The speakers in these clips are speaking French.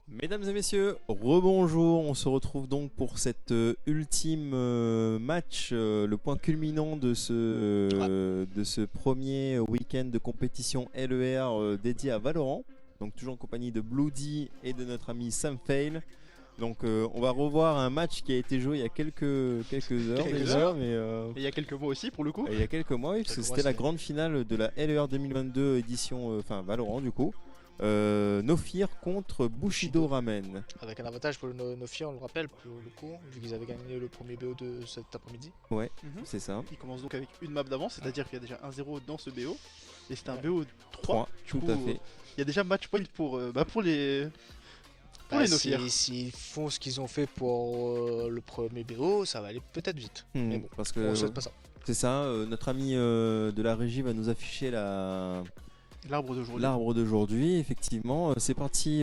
Mesdames et messieurs, rebonjour, on se retrouve donc pour cet ultime match, le point culminant de ce premier week-end de compétition LER dédié à Valorant. Donc toujours en compagnie de Bloody et de notre ami Sam Fail. Donc on va revoir un match qui a été joué il y a quelques heures Quelques déjà, heures. mais Et il y a quelques mois aussi pour le coup. il y a quelques mois, oui, parce que Quelques mois, c'était la c'est- grande finale de la LER 2022 édition, enfin Valorant du coup. Nofir contre Bushido Ramen. Avec un avantage pour nos filles, on le rappelle, pour le coup, vu qu'ils avaient gagné le premier BO de cet après-midi. Ouais, Mhm. c'est ça. Il commence donc avec une map d'avance, c'est-à-dire qu'il y a déjà 1-0 dans ce BO. Et c'est un Ouais. BO 3. 3, Du tout coup, à fait. Il y a déjà match point pour les Nofirs. S'ils font ce qu'ils ont fait pour le premier BO, ça va aller peut-être vite. Mais bon, Parce on que souhaite pas ça. c'est ça, notre ami de la régie va nous afficher L'arbre d'aujourd'hui. l'arbre d'aujourd'hui. Effectivement, c'est parti.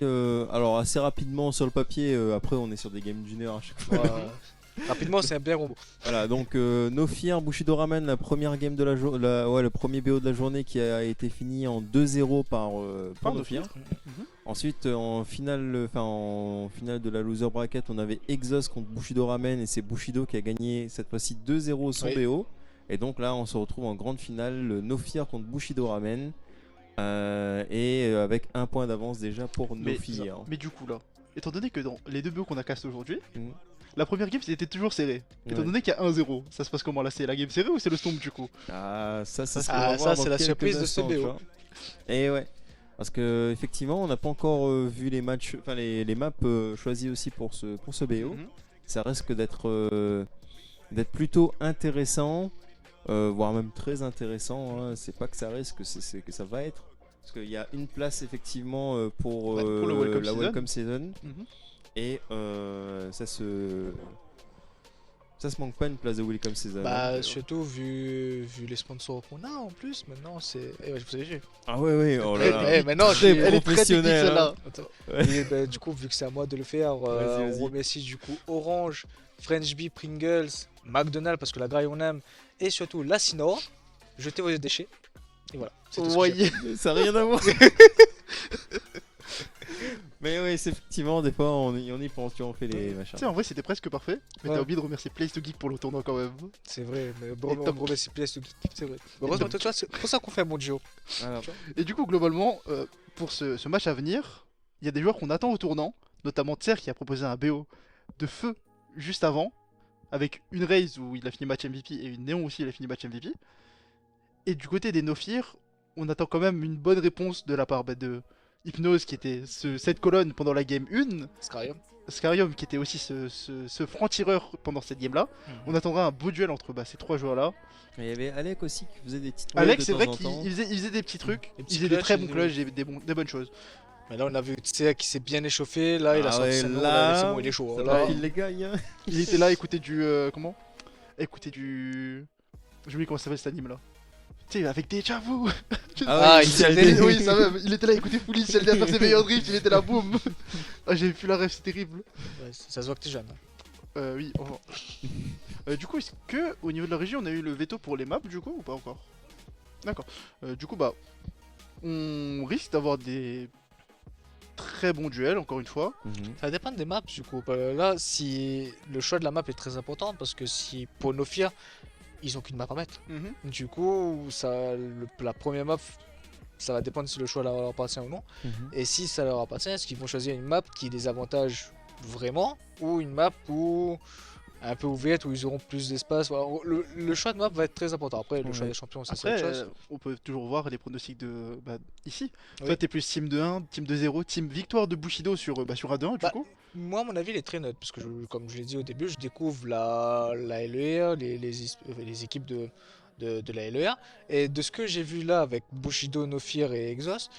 Alors assez rapidement sur le papier. Après, on est sur des games d'une heure à chaque fois. Rapidement, c'est un bien robot. Voilà, donc Nofir, Bushido Ramen, la première game de le premier BO de la journée qui a été fini en 2-0 pour Nofir. Ensuite, en finale de la loser bracket, on avait Exos contre Bushido Ramen et c'est Bushido qui a gagné cette fois-ci 2-0 son Oui. BO. Et donc là, on se retrouve en grande finale, le Nofir contre Bushido Ramen. Avec un point d'avance déjà pour Nofir. Mais du coup là, étant donné que dans les deux BO qu'on a cast aujourd'hui, Mhm. la première game c'était toujours serré. Étant Ouais. donné qu'il y a 1-0, ça se passe comment là? C'est la game serrée ou c'est le stomp du coup? Ah, ça, c'est ce Ah, qu'on va ça, voir c'est dans la quelques surprise de ce instants, BO. tu vois. Et ouais, parce que effectivement, on n'a pas encore vu les matchs, enfin les maps choisies aussi pour ce BO. Mhm. Ça risque d'être plutôt intéressant, voire même très intéressant. Hein. C'est pas que ça risque, c'est que ça va être. Parce qu'il y a une place effectivement pour, Ouais, pour le Welcome la Season. Welcome Season. Mhm. Et ça se manque pas une place de Welcome Season. Bah, hein. surtout vu les sponsors qu'on a en plus, maintenant c'est. Eh ouais, vous avez vu. Ah ouais, oh là là. Eh, maintenant, Très j'ai- Elle est très technique professionnel. celle-là. Attends. Ouais. Et bah, du coup, vu que c'est à moi de le faire, Vas-y, vas-y. on remercie du coup Orange, French Bee, Pringles, McDonald's parce que la graille on aime, et surtout la Sinora. Jetez vos déchets. Et voilà. c'est tout ce que j'ai. Voyez. Ça n'a rien à voir. Mais oui, c'est effectivement, des fois, on y pense, tu vois, on fait les machins. Tu sais, en vrai c'était presque parfait, mais Ouais. t'as oublié de remercier Place to Geek pour le tournoi quand même. C'est vrai, mais Et bon, on top. remercie PS to Geek, c'est vrai. Heureusement, tu vois, c'est pour ça qu'on fait un bon duo. Voilà. Et du coup, globalement, pour ce match à venir, il y a des joueurs qu'on attend au tournant, notamment Tser qui a proposé un BO de feu juste avant, avec une Raze où il a fini match MVP et une Néon aussi, il a fini match MVP. Et du côté des Nofir, on attend quand même une bonne réponse de la part de Hypnose qui était cette colonne pendant la game 1, Scarium. Scarium qui était aussi ce franc-tireur pendant cette game là. On attendra un beau duel entre ces trois joueurs là. Et il y avait Alec aussi qui faisait des petites Alex, de c'est temps vrai en qu'il temps. il faisait des petits trucs, Des il petits faisait des clutches, très il bons faisait- clutches, des bonnes choses. Mais là, on a vu Tsea qui s'est bien échauffé. Là, il a Ah sorti ouais, sa main, là, c'est bon, il est chaud. ça Là, va qu'il les gagne. Hein. Il était là à écouter du. Comment Écouter du. J'ai oublié comment ça s'appelle cet anime là. Tu sais, avec des javous. Ah, oui, il il s'est s'est dit- Oui, ça même. Il était là à écouter Foulis, il à faire ses meilleurs drifts, il était là, boum. Ah, j'avais plus la rêve, c'est terrible. Ouais, ça se voit que t'es jeune. hein. Oui, au revoir. Du coup, est-ce que au niveau de la régie, on a eu le veto pour les maps du coup ou pas encore? D'accord. Du coup, on risque d'avoir des très bons duels encore une fois. Ça dépend des maps du coup. Là, si le choix de la map est très important parce que si pour Nofir, ils ont qu'une map à mettre. Du coup, la première map, ça va dépendre si le choix leur appartient ou non. Et si ça leur appartient, est-ce qu'ils vont choisir une map qui les avantage vraiment ou une map où un peu ouverte où ils auront plus d'espace. Voilà, le choix de map va être très important. Après, le choix Ouais. des champions, ça c'est Après, autre chose. on peut toujours voir les pronostics de ici. Oui. Toi, t'es plus team 2-1, team 2-0, team victoire de Bushido sur A2-1 du Bah, coup. Moi, à mon avis, il est très neutre parce que, comme je l'ai dit au début, je découvre la LER, les équipes de la LER. Et de ce que j'ai vu là avec Bushido, Nofir et Exos,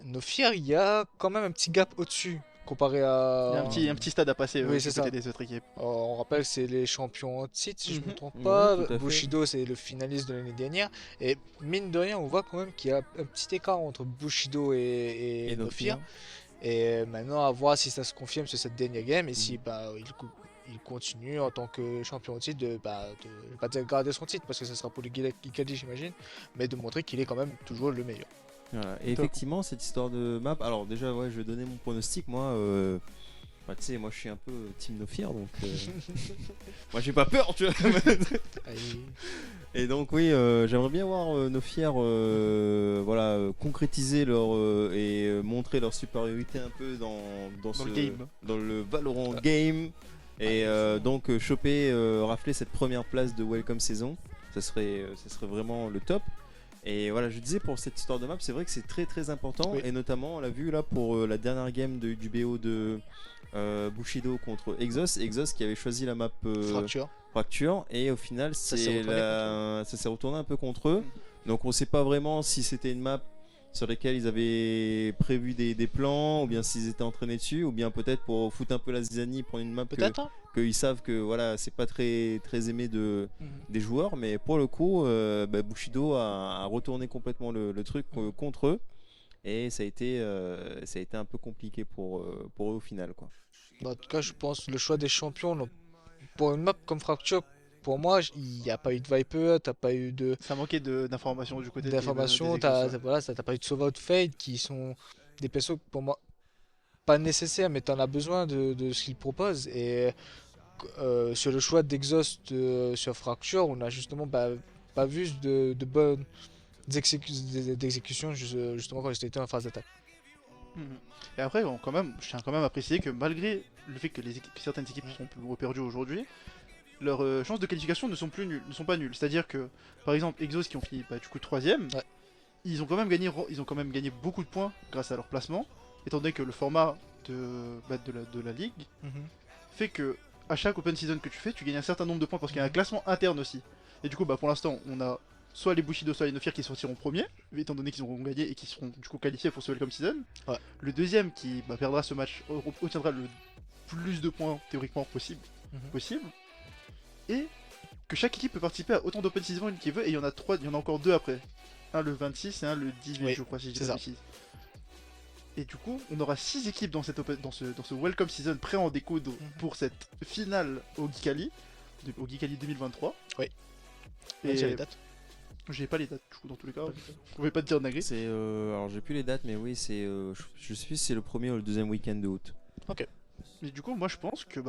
Nofir, il y a quand même un petit gap au-dessus comparé Il y à. a un petit stade à passer Oui, du c'est côté ça. des autres équipes. On rappelle, c'est les champions en titre, si je ne me Mhm. trompe Oui, pas. tout à fait. Bushido, c'est le finaliste de l'année dernière. Et mine de rien, on voit quand même qu'il y a un petit écart entre Bushido et Nofir. Et maintenant, à voir si ça se confirme sur cette dernière game et si il continue en tant que champion au titre je vais pas dire garder son titre parce que ça sera pour le Kikadi, j'imagine, mais de montrer qu'il est quand même toujours le meilleur. Voilà. Et effectivement, cette histoire de map. Alors, déjà, ouais, je vais donner mon pronostic. Moi, bah, tu sais, moi, je suis un peu Team No Fear, donc. Moi, j'ai pas peur, tu vois. Et donc, oui, j'aimerais bien voir No Fear voilà, concrétiser et montrer leur supériorité un peu dans le game. Dans le Valorant game. Et donc, choper, rafler cette première place de Welcome Saison. Ça serait vraiment le top. Et voilà, je disais pour cette histoire de map, c'est vrai que c'est très très important. Oui. Et notamment, on l'a vu là pour la dernière game du BO de Bushido contre Exos. Exos qui avait choisi la map Fracture. Et au final, ça s'est retourné un peu contre eux. Donc on sait pas vraiment si c'était une map sur laquelle ils avaient prévu des plans, ou bien s'ils étaient entraînés dessus, ou bien peut-être pour foutre un peu la zizanie, prendre une map qu'ils savent que voilà, c'est pas très aimé des joueurs. Mais pour le coup, Bushido a retourné complètement le truc contre eux. Et ça a été un peu compliqué pour eux au final, quoi. Bah, en tout cas, je pense le choix des champions pour une map comme Fracture, pour moi, il n'y a pas eu de Viper, t'as pas eu de. Ça manquait d'informations du côté d'informations, des t'as pas eu de Sauve Fade qui sont des persos pour moi pas nécessaires, mais t'en as besoin de ce qu'ils proposent. Et sur le choix d'Exhaust sur Fracture, on a justement pas vu de bonnes d'exécution justement quand ils étaient en phase d'attaque. Et après, je tiens quand même à préciser que malgré le fait que certaines équipes sont perdues aujourd'hui, leurs chances de qualification ne sont pas nulles. C'est-à-dire que, par exemple, Exos qui ont fini du coup 3ème, ils ont quand même gagné beaucoup de points grâce à leur placement, étant donné que le format de la ligue fait que à chaque open season que tu fais, tu gagnes un certain nombre de points parce qu'il y a un classement interne aussi. Et du coup, pour l'instant, on a soit les Bushido, soit les No Fear qui sortiront premier, étant donné qu'ils auront gagné et qui seront du coup qualifiés pour ce Welcome Season. Le deuxième qui perdra ce match obtiendra le plus de points théoriquement possible. Et que chaque équipe peut participer à autant d'open season qu'il veut, et il y en a encore deux après. Un le 26 et un le 18, je crois, si je dis pas de bêtises. Et du coup, on aura 6 équipes dans ce Welcome Season prêt à en découdre pour cette finale au Geekali 2023. Oui. Et j'ai les dates. J'ai pas les dates, du coup, dans tous les cas. Je pouvais pas te dire Nagri. Alors j'ai plus les dates, mais oui, c'est je sais plus si c'est le premier ou le deuxième week-end de août. Ok. Mais du coup, moi je pense que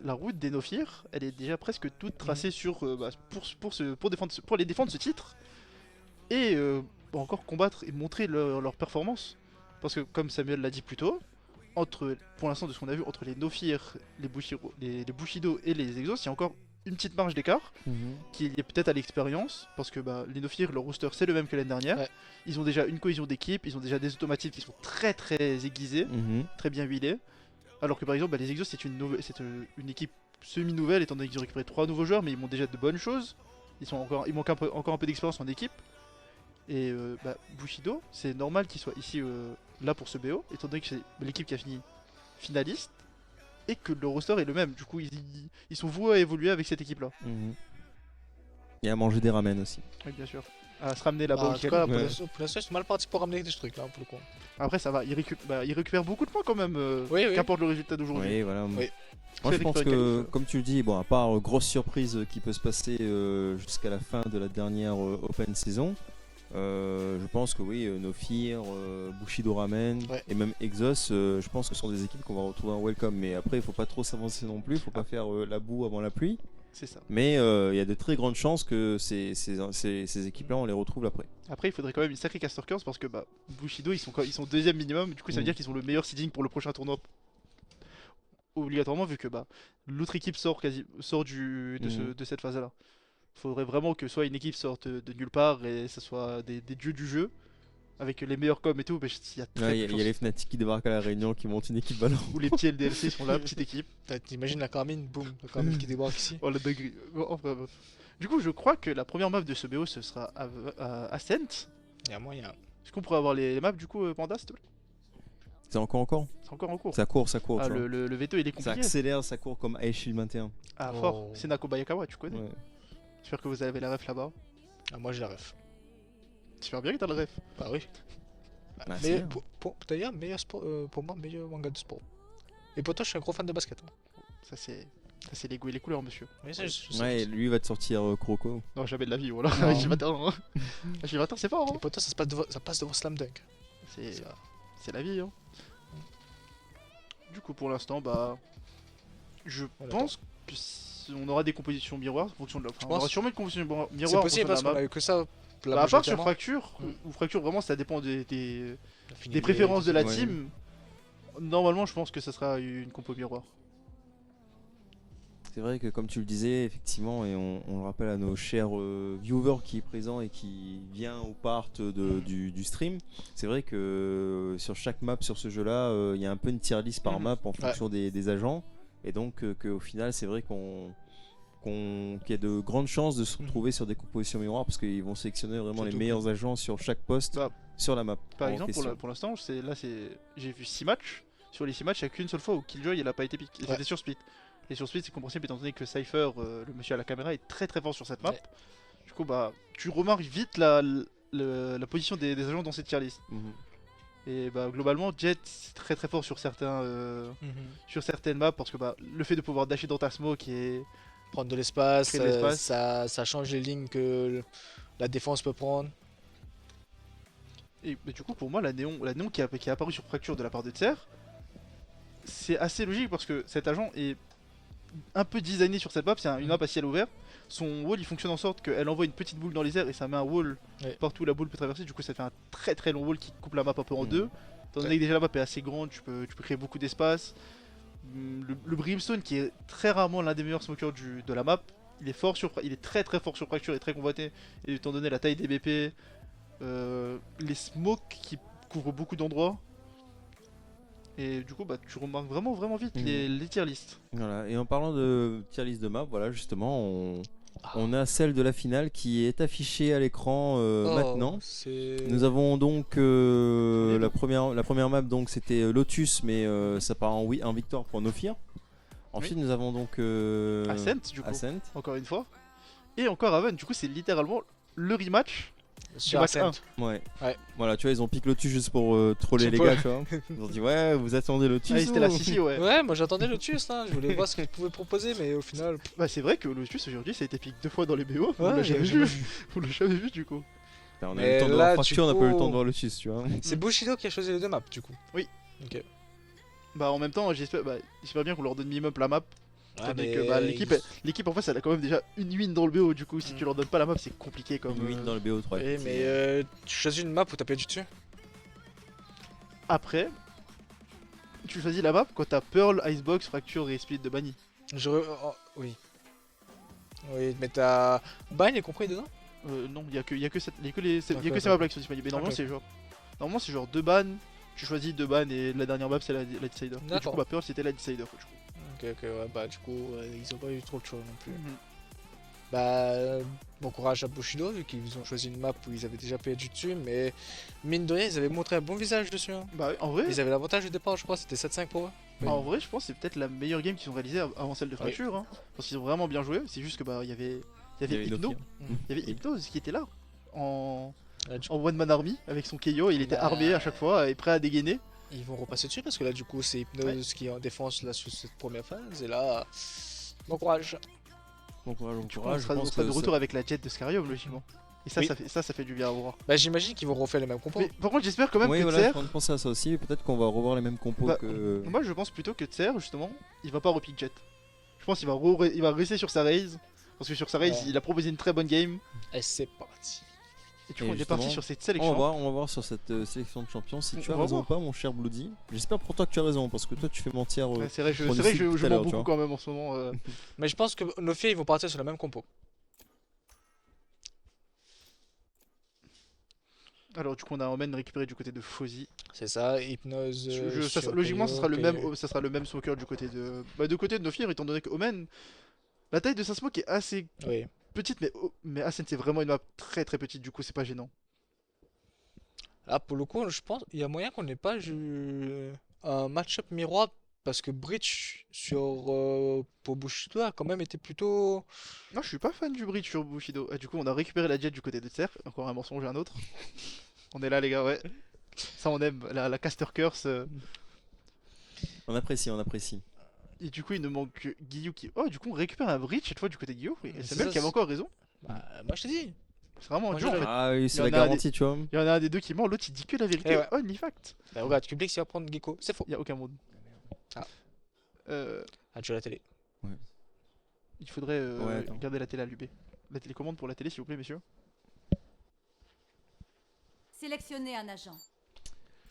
la route des No Fear, elle est déjà presque toute tracée pour les défendre ce titre. Et encore combattre et montrer leur performance. Parce que comme Samuel l'a dit plus tôt, pour l'instant de ce qu'on a vu, entre les No Fear, les Bushido et les Exos, il y a encore une petite marge d'écart qui est peut-être à l'expérience, parce que les No Fear, leur rooster c'est le même que l'année dernière. Ils ont déjà une cohésion d'équipe, ils ont déjà des automatismes qui sont très aiguisés, très bien huilés. Alors que par exemple les Exos c'est une équipe semi-nouvelle, étant donné qu'ils ont récupéré 3 nouveaux joueurs, mais ils montrent déjà de bonnes choses. Ils manquent encore un peu d'expérience en équipe. Et Bushido, c'est normal qu'il soit ici là pour ce BO, étant donné que c'est l'équipe qui a fini finaliste et que le roster est le même. Du coup, ils sont voués à évoluer avec cette équipe là. Et à manger des ramen aussi. Oui, bien sûr. À se ramener là-bas. En tout cas, pour l'instant, ils sont mal partis pour ramener des trucs là pour le coup. Après, ça va, ils récupèrent beaucoup de points quand même, qu'importe le résultat d'aujourd'hui. Oui, voilà. Oui. Moi, je pense que, comme tu le dis, à part grosse surprise qui peut se passer jusqu'à la fin de la dernière open saison. Je pense que oui, No Fear, Bushido Ramen et même Exos, je pense que ce sont des équipes qu'on va retrouver en Welcome. Mais après, il faut pas trop s'avancer non plus, il faut pas faire la boue avant la pluie. C'est ça. Mais il y a de très grandes chances que ces équipes-là, on les retrouve après. Après, il faudrait quand même une sacrée caster curse parce que Bushido, ils sont deuxième minimum. Du coup, ça veut dire qu'ils ont le meilleur seeding pour le prochain tournoi. Obligatoirement, vu que l'autre équipe sort de cette phase-là. Faudrait vraiment que soit une équipe sorte de nulle part et ce soit des dieux du jeu avec les meilleurs coms et tout. Mais il y a très peu de y a les Fnatic qui débarquent à la Réunion qui montent une équipe Valorant. Ou les petits LDLC sont là, petite équipe. T'imagines la Carmine, boum, la Carmine qui débarque ici. Oh la dinguerie. Du coup, je crois que la première map de ce BO ce sera Ascent. Il y a moyen. Est-ce qu'on pourrait avoir les maps du coup, Panda, s'il te plaît? C'est encore en cours. C'est encore en cours. Ça court. Ah, le veto il est compliqué. Ça accélère, ça court comme Ice Shield 21. Ah, fort. C'est Nako Bayakawa, tu connais. Ouais. J'espère que vous avez la ref là-bas. Ah, moi j'ai la ref. J'espère bien que t'as la ref. Bah oui. Mais d'ailleurs, meilleur sport, pour moi, meilleur manga de sport. Et pour toi, je suis un gros fan de basket. Ça c'est C'est les goûts et les couleurs, monsieur. Oui, ça, je sais. Ouais, lui va te sortir Kuroko. Non, jamais de la vie, voilà. Non. J21, hein. J21, c'est fort, Et hein. pour toi, ça passe devant Slam Dunk. Ça. C'est la vie, hein. Du coup, pour l'instant, bah. Je On pense que on aura des compositions miroirs en fonction de la. Enfin, on penses aura sûrement une composition miroir en C'est possible fonction parce de la qu'on map. a eu que ça. Bah, à part sur majoritairement. Fracture, Mm. ou Fracture, vraiment, ça dépend des Affinité, préférences de la Ouais. team. Normalement, je pense que ça sera une compo miroir. C'est vrai que comme tu le disais, effectivement, et on le rappelle à nos chers viewers qui est présent et qui vient ou part du stream, c'est vrai que sur chaque map sur ce jeu-là, il y a un peu une tier list par Mhm. map en fonction des agents, et donc qu'au final, c'est vrai qu'il y a de grandes chances de se retrouver sur des compositions miroirs parce qu'ils vont sélectionner vraiment les Surtout meilleurs agents sur chaque poste Bah, sur la map. Par en exemple, question. pour l'instant, j'ai vu 6 matchs. Sur les 6 matchs, il n'y a qu'une seule fois où Killjoy il a pas été pick. Et Ouais. c'était sur Split. Et sur Split, c'est compréhensible étant donné que Cypher, le monsieur à la caméra, est très très fort sur cette map. Ouais. Du coup, bah, tu remarques vite la position des agents dans cette tier list. Mhm. Et bah, globalement, Jet, c'est très très fort sur sur certaines maps parce que bah, le fait de pouvoir dasher dans ta smoke et Prendre de l'espace, Créer de l'espace. ça change les lignes que la défense peut prendre. Et bah, du coup, pour moi, la néon qui est apparue sur Fracture de la part de Tser, c'est assez logique parce que cet agent est un peu designé sur cette map. C'est une map à ciel ouvert. Son wall il fonctionne en sorte qu'elle envoie une petite boule dans les airs et ça met un wall Ouais. partout où la boule peut traverser. Du coup, ça fait un très très long wall qui coupe la map un peu en Mhm. deux. Étant donné que déjà la map est assez grande, tu peux créer beaucoup d'espace. Le Brimstone qui est très rarement l'un des meilleurs smokers de la map, il est très très fort sur Fracture et très convoité. Et étant donné la taille des BP, les smokes qui couvrent beaucoup d'endroits. Et du coup, bah, tu remarques vraiment vraiment vite Mhm. les tier lists. Voilà. Et en parlant de tier list de map, voilà, justement, on a celle de la finale qui est affichée à l'écran Oh, maintenant. c'est- Nous avons donc Les la deux. première map, donc c'était Lotus, mais ça part en victoire pour Nofir. Ensuite, nous avons donc Ascent, du coup. Ascent. Encore une fois. Et encore Haven, du coup, c'est littéralement le rematch. sur match Ascent. Ouais. Ouais. Voilà, tu vois, ils ont piqué Lotus juste pour troller C'est les pour- gars, tu vois. Ils ont dit ouais, vous attendez Lotus. Ah, c'était la ou- Sissi, ouais. Ouais, moi j'attendais Lotus, là. Je voulais voir ce qu'il pouvait proposer, mais au final. Bah, c'est vrai que Lotus aujourd'hui, ça a été pick 2 fois dans les BO. On Ouais, l'a jamais j'ai- vu. On l'a jamais vu, du coup. Putain, on a eu Mais le temps de là, voir du Fracture, on n'a pas eu le coup- temps de voir Lotus, tu vois. C'est Bushido qui a choisi les deux maps, du coup. Oui. Ok. Bah, en même temps, j'espère bien qu'on leur donne minimum la map. Ouais, Étant donné mais que bah, l'équipe en face, elle a quand même déjà une win dans le BO. Du coup, si tu leur donnes pas la map, c'est compliqué comme. Une win dans le BO3. Oui, mais tu choisis une map où t'as perdu dessus. Après, tu choisis la map quand t'as Pearl, Icebox, Fracture et Split de Banni. Oui. Oui, mais t'as. Bind est compris dedans. Non, il y a que ces D'accord. maps là qui sont disponibles. Mais normalement, Ok. Normalement, c'est genre 2 bans. Tu choisis 2 bans et la dernière map, c'est la Decider. Et du D'accord. coup, bah, Pearl, c'était la Decider. Du coup. Ok, ouais, bah du coup, ils ont pas eu trop de choix non plus. Mhm. Bah, bon courage à Bushido, vu qu'ils ont choisi une map où ils avaient déjà perdu dessus, mais mine de rien, ils avaient montré un bon visage dessus. Hein. Bah, en vrai, Ils avaient l'avantage au départ, je crois, c'était 7-5 pour eux. En vrai, je pense que c'est peut-être la meilleure game qu'ils ont réalisée avant celle de Fracture. Hein, parce qu'ils ont vraiment bien joué. C'est juste que bah il y avait Hypno, Nofir. il y avait Hypnose qui était là en Là, du coup, one man army avec son Keio. Il était Bah. armé à chaque fois et prêt à dégainer. ils vont repasser dessus parce que là, du coup, c'est Hypnose qui est en défense là sur cette première phase. Et là, bon courage. Bon courage, bon Du coup, courage. on Je sera pense de que retour avec la jet de Scarium logiquement. Et ça, Oui. ça fait du bien à voir. Bah, j'imagine qu'ils vont refaire les mêmes compos. Mais par contre, j'espère quand même Oui, que voilà, Tser, je suis en train de penser à ça aussi. Peut-être qu'on va revoir les mêmes compos Bah, que. moi je pense plutôt que Tser, justement, il va pas repick jet. Je pense qu'il va rester sur sa raise. Parce que sur sa raise, Ouais. il a proposé une très bonne game. Et c'est parti. Et du Et coup, on est parti justement, sur cette On sélection. va voir sur cette sélection de champions si On tu as va raison voir. ou pas, mon cher Bloody. J'espère pour toi que tu as raison, parce que toi tu fais mentir. Ouais, c'est vrai, on c'est vrai que discute tout je à mens l'heure, tu beaucoup vois. quand même en ce moment. Mais je pense que Nofia, ils vont partir sur la même compo. Alors du coup, on a Omen récupéré du côté de Fozzy. C'est ça, Hypnose. Logiquement, ça Keio, sera le Keio. même, ça sera le même smoker du côté de, côté de Nofir, étant donné que Omen, la taille de sa smoke est assez Oui. petite, mais Ascent c'est vraiment une map très très petite. Du coup, c'est pas gênant. Ah, pour le coup, je pense il y a moyen qu'on n'ait pas eu un match-up miroir parce que Breach pour Bushido a quand même été plutôt. Non, je suis pas fan du bridge sur Bushido. Ah, du coup, on a récupéré la jet du côté de Tser. Encore un mensonge, un autre. On est là, les gars, ouais. Ça, on aime. La caster curse. On apprécie, on apprécie. Et du coup, il nous manque que Guillou qui. Oh, du coup, on récupère un bridge cette fois du côté de Guillou. Et C'est Samuel ça, qui avait encore raison. Bah, moi je te dis. C'est vraiment Moi, dur en je- fait. Ah oui, Il c'est y la en a garantie, tu vois. Il y en a un des deux qui ment, l'autre il dit que la vérité. Eh ouais. Only fact. Bah, regarde, Kublix il va prendre Gecko. C'est faux. Il y a aucun monde. Ah. Euh, Ah, tu as la télé. il faudrait Ouais, attends. garder la télé allumée. La télécommande pour la télé, s'il vous plaît, messieurs. Sélectionnez un agent.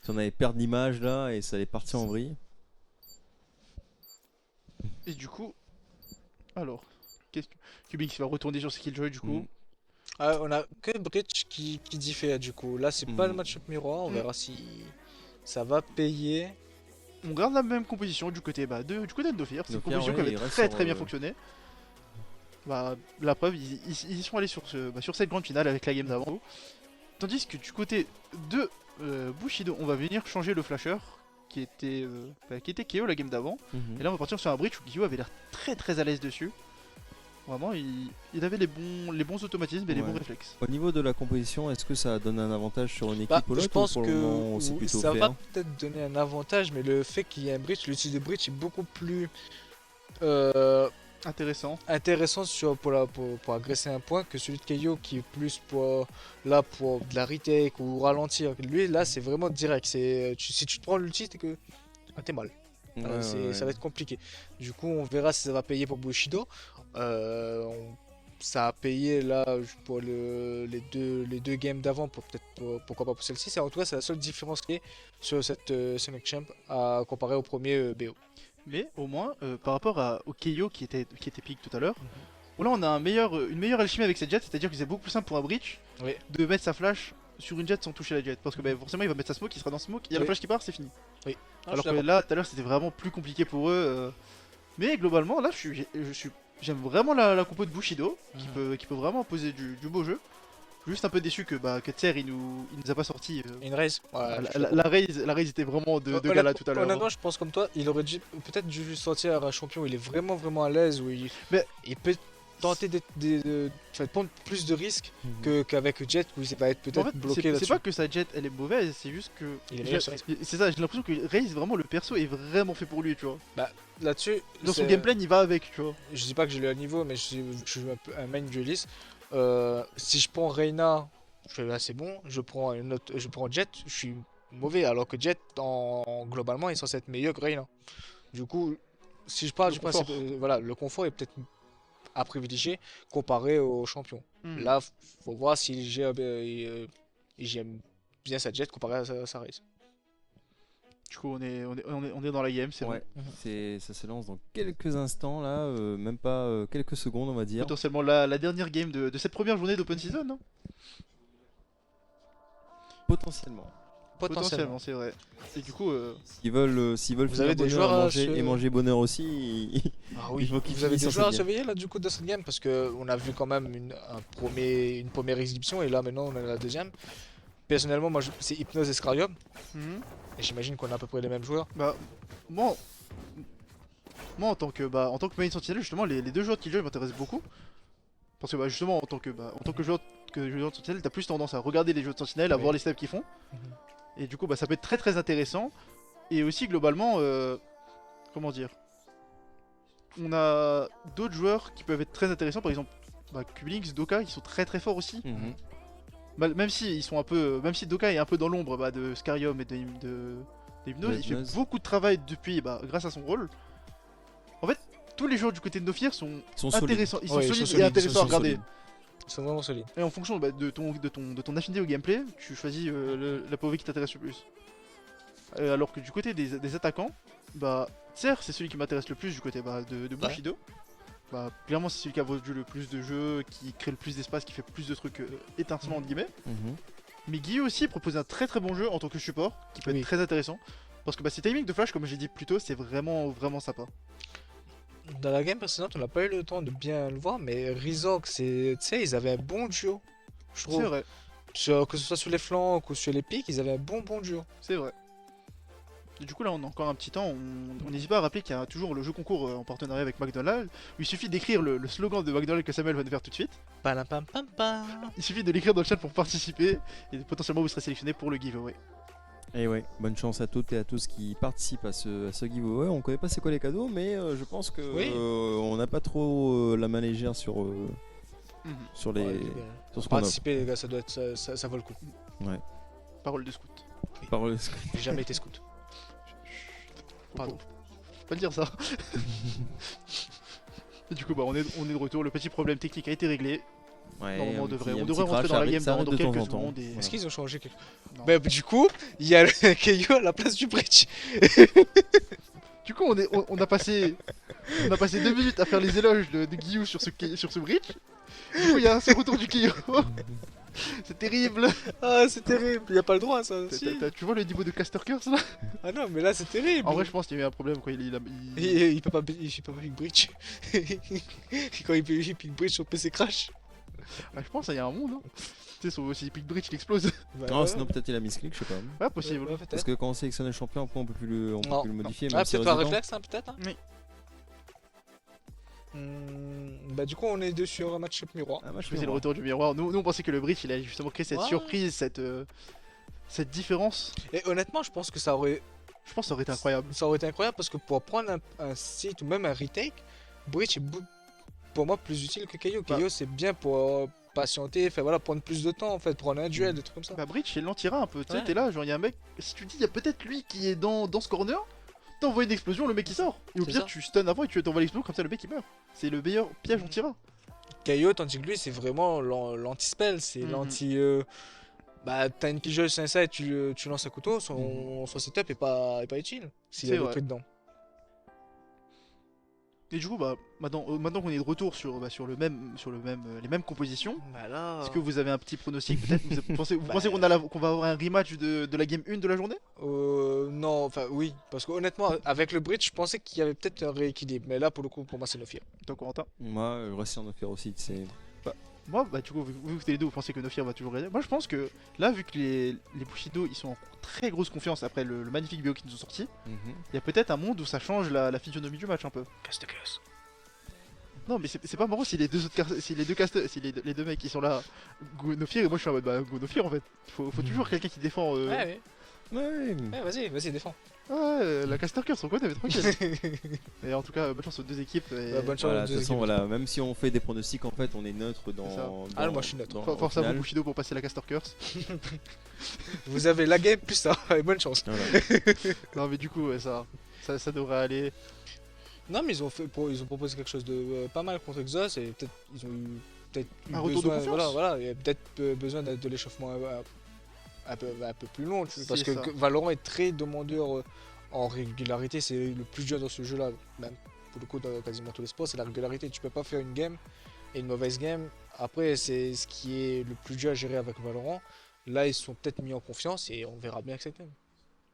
Si on avait perdu l'image là et ça allait partir en vrille. Et du coup. Alors. Qu'est-ce que. Kubik va retourner sur ce Killjoy du coup. Mm. Ah, on a que Breach qui diffère du coup. Là, c'est pas Mhm. le match-up miroir. On Mm. verra si ça va payer. On garde la même composition du côté du côté de Nofir. C'est une Nofir, composition ouais, qui avait il reste très sur, très bien fonctionné. Bah, la preuve, ils y sont allés sur cette grande finale avec la game d'avant. Tandis que du côté de Bushido, on va venir changer le flasher qui était KO la game d'avant. Mhm. Et là, on va partir sur un bridge où Guillaume avait l'air très très à l'aise dessus. Vraiment, il avait les bons automatismes et les Ouais. bons réflexes. Au niveau de la composition, est-ce que ça donne un avantage sur une équipe Bah, ou je l'autre, pense ou pour le moment, que c'est plutôt ça fait, va hein peut-être donner un avantage, mais le fait qu'il y ait un bridge, l'outil de bridge est beaucoup plus euh, Intéressant. intéressant pour agresser un point que celui de Keio qui est plus pour de la retake ou ralentir. Lui là c'est vraiment direct. Si tu te prends l'ulti t'es que t'es mal. Ouais, Ça va être compliqué. Du coup on verra si ça va payer pour Bushido. Ça a payé là pour les deux games d'avant pourquoi pas pour celle-ci. En tout cas c'est la seule différence qui est sur cette Sonic Champ à comparer au premier BO. Mais au moins, par rapport au Keio qui était pique tout à l'heure, là on a une meilleure alchimie avec cette jet, c'est-à-dire que c'est beaucoup plus simple pour un breach Oui. de mettre sa flash sur une jet sans toucher la jet. Parce que forcément il va mettre sa smoke, il sera dans smoke, il y a la Oui. flash qui part, c'est fini. Ah, Alors je que suis d'accord. là, tout à l'heure c'était vraiment plus compliqué pour eux. Mais globalement, là j'aime vraiment la compo de Bushido qui peut vraiment poser du beau jeu. Je suis juste un peu déçu que Tser il nous a pas sorti. Une raise. Ouais, je suis La raise était vraiment de gala tout à l'heure. Honnêtement, je pense comme toi, il aurait peut-être dû sortir un champion où il est vraiment à l'aise, où il peut tenter de prendre plus de risques Mhm. qu'avec Jet où il va être peut-être En fait, bloqué c'est là-dessus. pas que sa jet elle est mauvaise, c'est juste que. Il est meilleur sur Raze. C'est ça, j'ai l'impression que Raze, vraiment le perso est vraiment fait pour lui, tu vois. Là-dessus, Dans son c'est- gameplay, il va avec, tu vois. je dis pas que j'ai le niveau, mais je suis un main duelist. Si je prends Reyna, je fais là c'est bon. Je prends Jet, je suis mauvais. Alors que Jet, globalement, il est censé être meilleur que Reyna. Du coup, si je parle Le du principe, confort. voilà, le confort est peut-être à privilégier comparé aux champions. Hmm. Là, faut voir s'il gère j'aime bien sa Jet comparé à sa Raze. Du coup, on est dans la game, c'est Ouais, Mhm. ça se lance dans quelques instants là, même pas quelques secondes on va bon. dire. Potentiellement la dernière game de cette première journée d'Open Season, non? Potentiellement. Potentiellement. C'est vrai. Et du coup, S'ils veulent Vous finir avez des bonheur joueurs à à manger, se- et manger bonheur aussi, Ah Il faut qu'il vous avez finisse des sur joueurs à cette game. surveiller là du coup dans cette game parce que on a vu quand même une première exhibition et là maintenant on a la deuxième. Personnellement moi c'est Hypnose et Scarium et j'imagine qu'on a à peu près les mêmes joueurs. bah, moi en tant que main sentinelle, justement, les deux joueurs de Killjoy m'intéressent beaucoup. Parce que justement, en tant que joueur de sentinelle, t'as plus tendance à regarder les jeux de sentinelle, à Oui. voir les steps qu'ils font. Et du coup, ça peut être très très intéressant. Et aussi, globalement, comment dire, on a d'autres joueurs qui peuvent être très intéressants. Par exemple, Kublinx, Doka, qui sont très très forts aussi. Mhm. Même si ils sont un peu, même si Doka est un peu dans l'ombre de Scarium et de Hypnose, il fait Hypnose. beaucoup de travail depuis, grâce à son rôle. En fait, tous les joueurs du côté de Nofir sont Ils sont solides. intéressants, ils sont Ouais, solides et intéressants à regarder. Ils sont vraiment solides. Et en fonction de ton affinité au gameplay, tu choisis la POV qui t'intéresse le plus. Alors que du côté des attaquants, Tser c'est celui qui m'intéresse le plus du côté de Bushido. Clairement c'est celui qui a vendu le plus de jeux, qui crée le plus d'espace, qui fait plus de trucs étincelants entre guillemets. Mhm. Mais Guillaume aussi propose un très très bon jeu en tant que support, qui peut Oui. être très intéressant. Parce que ses timings de flash, comme j'ai dit plus tôt, c'est vraiment sympa. Dans la game précédente on n'a pas eu le temps de bien le voir mais Rizox et Tsei ils avaient un bon duo. Je C'est trouve. vrai, Que ce soit sur les flancs ou sur les pics ils avaient un bon duo. c'est vrai. Et du coup là on a encore un petit temps, on n'hésite pas à rappeler qu'il y a toujours le jeu concours en partenariat avec McDonald's. Il suffit d'écrire le slogan de McDonald's que Samuel va nous faire tout de suite. Pam pam pam pam. Il suffit de l'écrire dans le chat pour participer et potentiellement vous serez sélectionné pour le giveaway. Et ouais, bonne chance à toutes et à tous qui participent à ce giveaway. On connaît pas c'est quoi les cadeaux, mais je pense que Oui. on n'a pas trop la main légère sur sur les Ouais, sur ce qu'on a. participer, les gars, ça doit être, ça vaut le coup. Parole de scout. Parole. J'ai jamais été scout. Pardon. Faut pas le dire ça. Et du coup, bah, on est de retour. Le petit problème technique a été réglé. Ouais, Normalement, un on devrait petit rentrer crash, dans la arrive- game ça arrive dans de temps quelques en temps. secondes. Et... Est-ce qu'ils ont changé quelque chose? Non. Bah, du coup, il y a le Keio à la place du bridge. Du coup, on a passé 2 minutes à faire les éloges de Guillou sur ce bridge. Du coup, il y a ce retour du Keio. C'est terrible. Ah, c'est terrible, il y a pas le droit à ça. Si. Tu vois le niveau de Caster Curse là? Ah non, mais là c'est terrible. En vrai, je pense qu'il y a eu un problème quand il il peut pas pick bridge. Quand il pick bridge, son PC crash. Ah, je pense qu'il y a un monde. Hein. Tu sais, si pick bridge il explose. Bah, Non, ouais. sinon peut-être il a misclick, je sais pas. Ouais, possible. Ouais, peut-être. Parce que quand on sélectionne le champion, après on peut plus le, on peut Non, plus le non. modifier. Ah, même si peut-être par Resident- réflexe, hein, peut-être. Hein. Oui. Bah, du coup, on est deux sur un match-up miroir. Ah, moi, Je faisais le retour du miroir. Nous on pensait que le bridge il allait justement créer cette Ouais. surprise, cette différence. Et honnêtement, je pense que ça aurait Je pense que ça aurait été incroyable. incroyable parce que pour prendre un site ou même un retake, bridge est pour moi plus utile que Keio. Bah. Keio, c'est bien pour patienter, enfin voilà, prendre plus de temps en fait, prendre un duel, des trucs comme ça. Bah, bridge c'est l'antira un peu. Tu sais, Ouais. t'es là, genre, il y a un mec. Si tu dis, il y a peut-être lui qui est dans ce corner. T'envoies une explosion, le mec il sort. Et au C'est pire, ça. tu stun avant et tu t'envoies l'explosion, comme ça le mec il meurt. C'est le meilleur piège antira. Keio, tandis que lui, c'est vraiment l'anti-spell, c'est Mhm. l'anti. Bah, t'as une pigeuse sur ça et tu lances un couteau, son setup est pas utile s'il C'est est vrai. pris dedans. Et du coup, bah, maintenant qu'on est de retour sur les mêmes compositions, Bah là. est-ce que vous avez un petit pronostic peut-être? Vous pensez qu'on va avoir un rematch de la game 1 de la journée? Non, enfin oui, parce que honnêtement, avec le bridge, je pensais qu'il y avait peut-être un rééquilibre, mais là pour le coup, pour moi, c'est Nofir. Toi, Corentin? Moi, Racing en faire aussi, c'est. Moi, bah, du coup, vu que t'es les deux, vous pensez que Nofir va toujours gagner. Moi, je pense que là, vu que les Bushido ils sont en très grosse confiance après le magnifique BO qu'ils nous ont sorti, il y a peut-être un monde où ça change la physionomie du match un peu. Castellanos. Non, mais c'est pas marrant si les deux les deux mecs qui sont là, go Nofir, et moi je suis en mode bah go Nofir en fait. Faut toujours quelqu'un qui défend. Ouais, Ouais. vas-y, défends. La Caster Curse, on connaît, mais tranquille. Et en tout cas, bonne chance aux deux équipes. Et... Bah, bonne chance. Voilà, aux de deux toute façon, équipes. voilà, même si on fait des pronostics, en fait, on est neutre dans. C'est ça. Ah, moi, je suis neutre. dans- Force au à vous final. Bushido pour passer la Caster Curse. Vous avez la game plus ça, et bonne chance. Voilà. Non, mais du coup, ouais, ça devrait aller. Non, mais ils ont proposé quelque chose de pas mal contre Exos et peut-être ils ont eu eu Un retour de besoin, confiance. voilà, il y a peut-être besoin de l'échauffement un peu plus long, tu vois, parce C'est que ça. Valorant est très demandeur en régularité, c'est le plus dur dans ce jeu-là, même pour le coup dans quasiment tous les sports, c'est la régularité. Tu peux pas faire une game et une mauvaise game. Après, c'est ce qui est le plus dur à gérer avec Valorant. Là, ils sont peut-être mis en confiance et on verra bien avec cette game.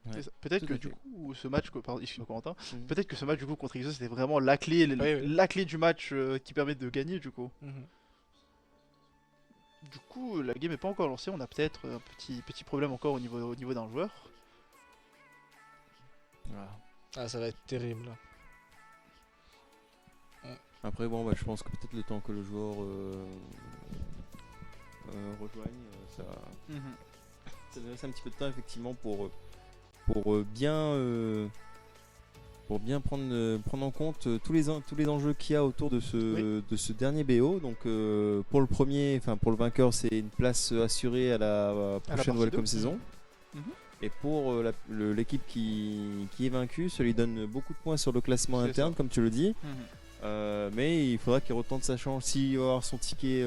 Ouais, C'est ça. Peut-être tout que à du fait. coup, ce match, pardon, excuse-moi Corentin, Mhm. peut-être que ce match du coup contre Exos c'était vraiment la clé, oui. la clé du match qui permet de gagner du coup. Mhm. Du coup, la game est pas encore lancée, on a peut-être un petit problème encore au niveau d'un joueur. Voilà. Ah, ça va être terrible. Là. Après, bon, bah, je pense que peut-être le temps que le joueur rejoigne, ça laisse un petit peu de temps, effectivement, pour bien prendre en compte tous les enjeux qu'il y a autour de ce dernier BO. Donc pour le premier, enfin pour le vainqueur, c'est une place assurée à la prochaine partie Welcome 2. saison. Mhm. Et pour l'équipe qui est vaincue, ça lui donne beaucoup de points sur le classement C'est interne, ça. comme tu le dis. Mais il faudra qu'il retente sa chance. S'il va avoir son ticket